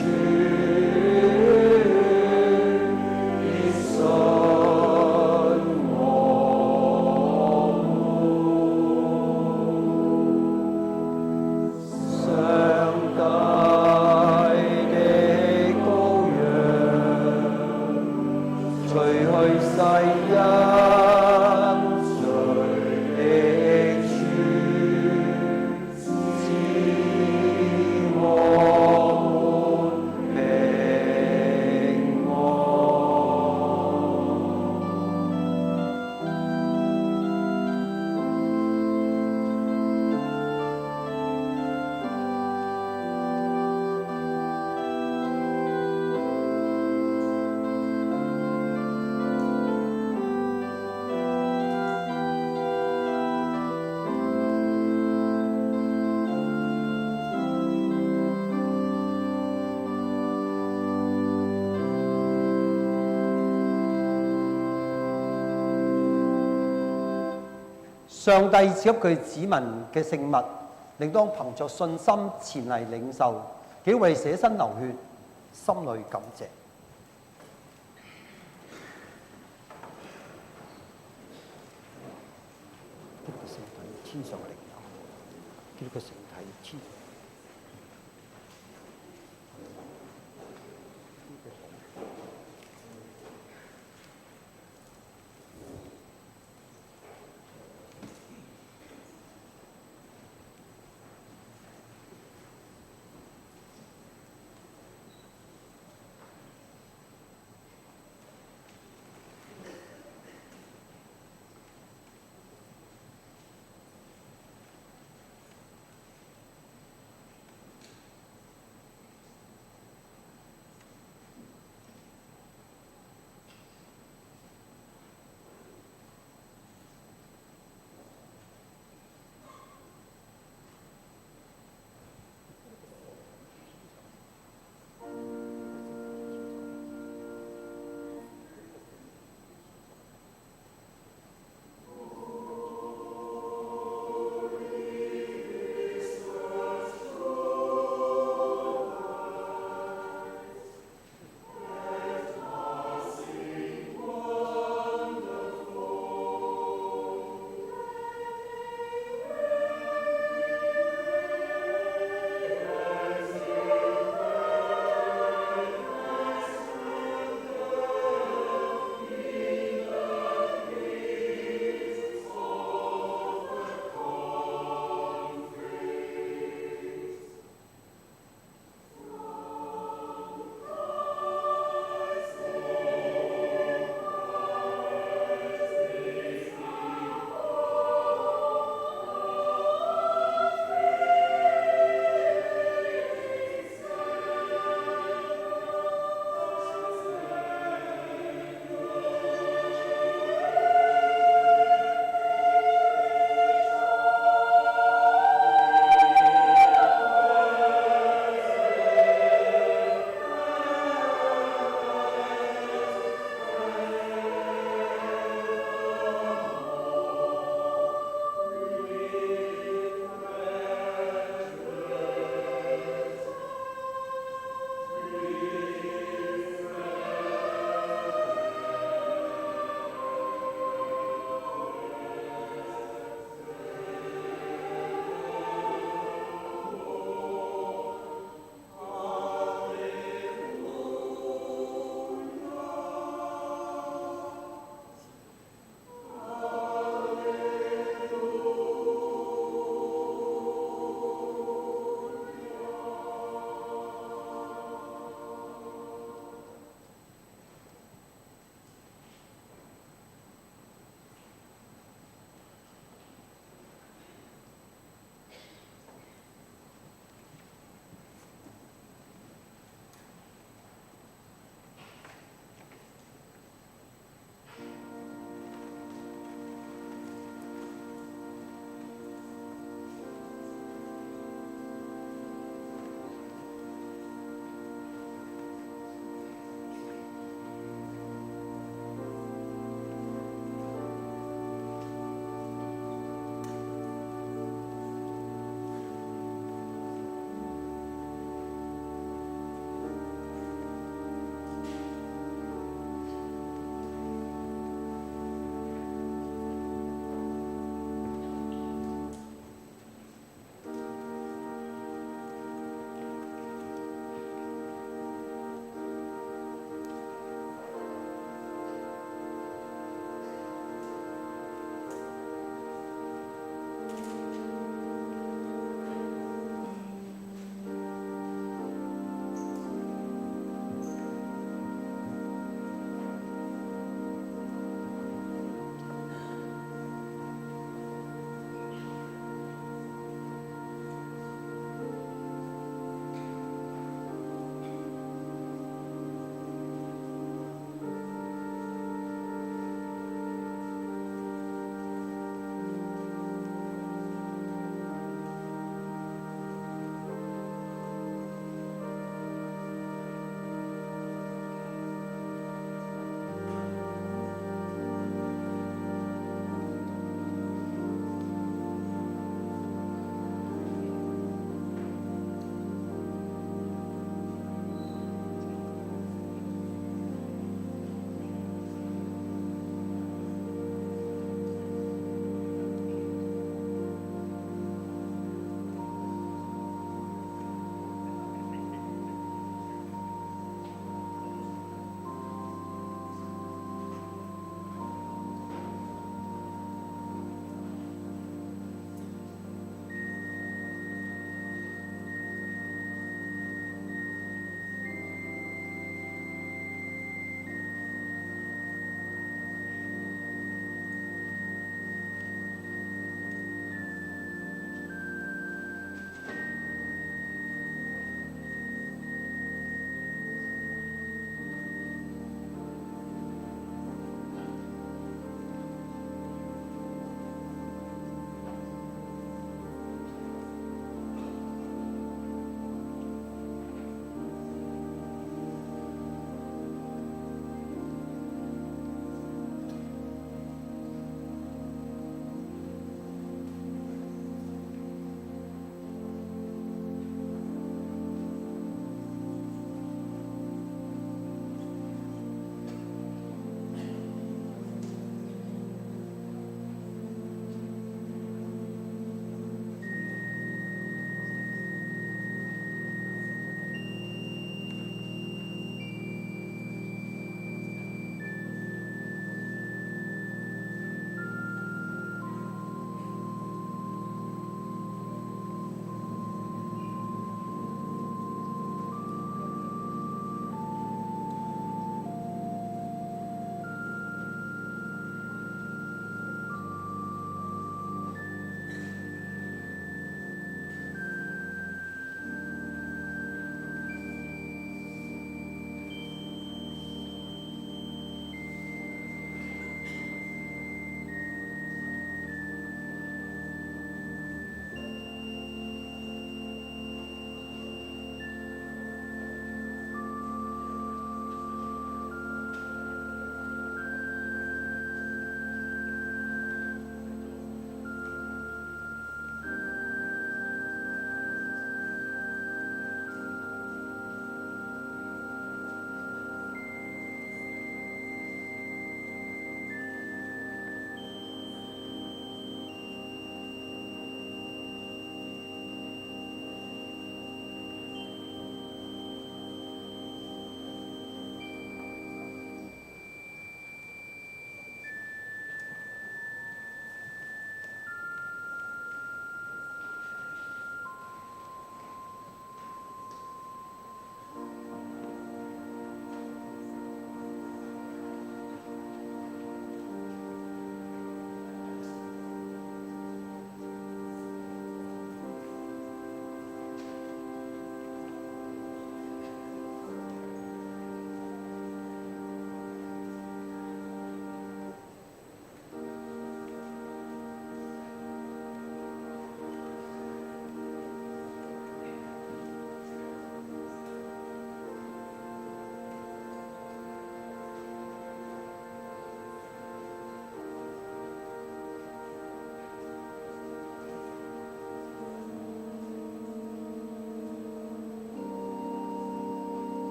上帝賜給佢子民嘅聖物，應當憑着信心前嚟領受，幾為捨身流血，心裏感謝。呢個聖體天上嘅靈友，呢個聖體天。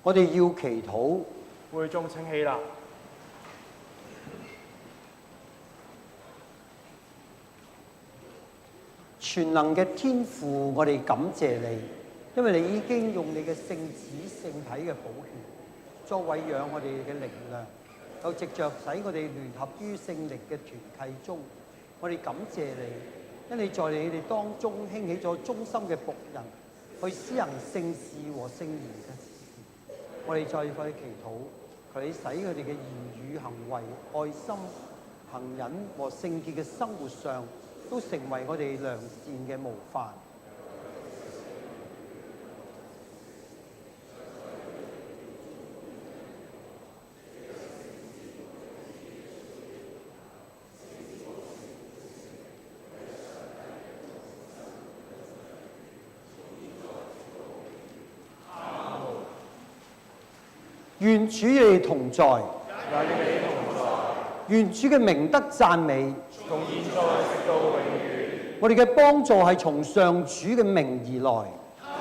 我哋要祈禱。會眾請起立。全能嘅天父，我哋感謝你，因為你已經用你嘅聖子聖體嘅寶血作餵養我哋嘅力量，又藉着使我哋聯合於聖靈嘅團契中，我哋感謝你，因你在你哋當中興起咗忠心嘅僕人，去施行聖事和聖言嘅事。我哋再去祈禱，求你使佢哋嘅言語行為、愛心、行忍和聖潔嘅生活上，都成為我哋良善嘅模範。願主與你同在，願主嘅名得讚美，從現在直到永遠。我哋嘅幫助係從上主嘅名而來。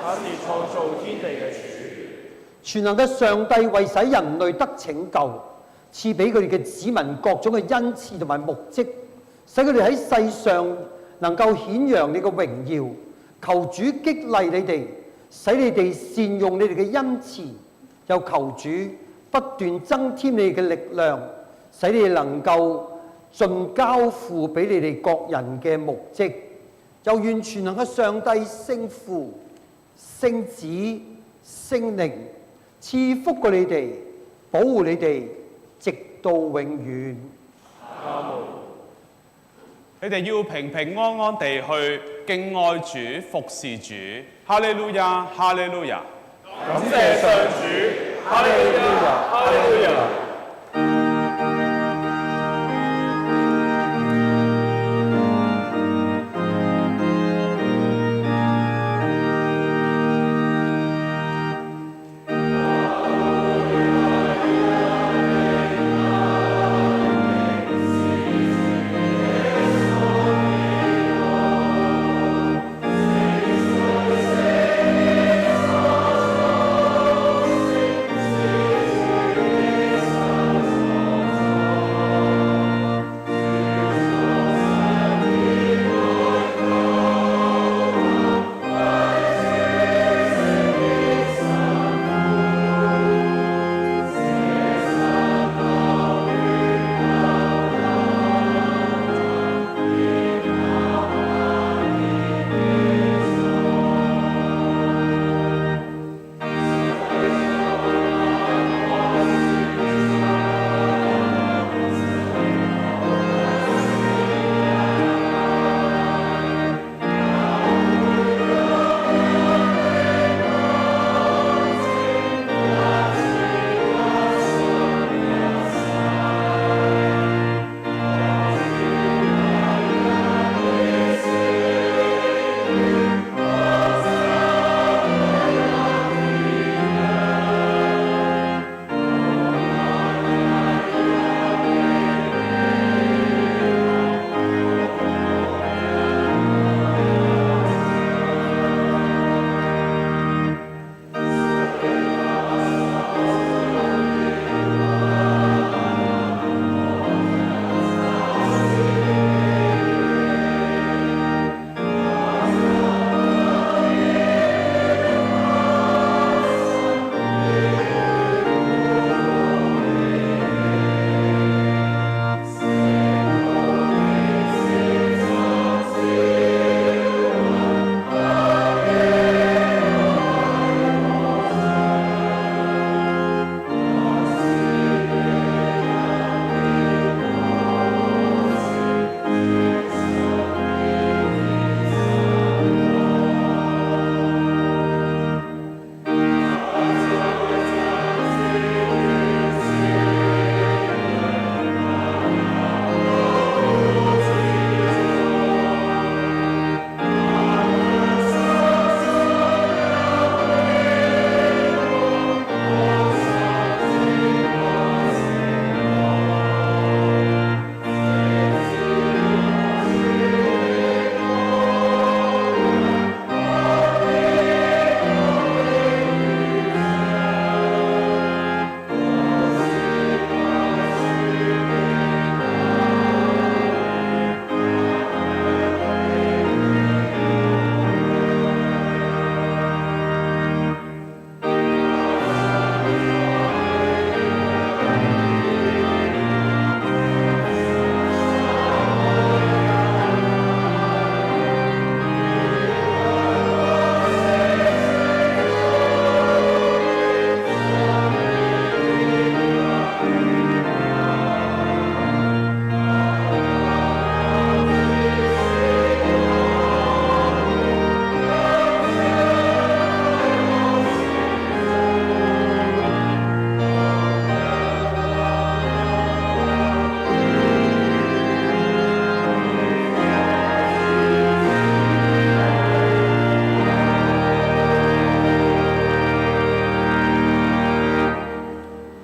他是創造天地嘅主，全能嘅上帝為使人類得拯救，賜俾佢哋嘅子民各種嘅恩賜同埋牧職，使佢哋喺世上能夠顯揚你嘅榮耀。求主激勵你哋，使你哋善用你哋嘅恩賜，又求主不斷增添你哋嘅力量，使你哋能夠盡交付俾你哋各人嘅牧職。又願全能嘅上帝聖父、聖子、聖靈賜福過你哋，保護你哋，直到永遠。阿門。你哋要平平安安地去敬愛主、服侍主。哈利路亞，哈利路亞。感謝上主，哈利路亞，哈利路亞。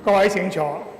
各位請坐。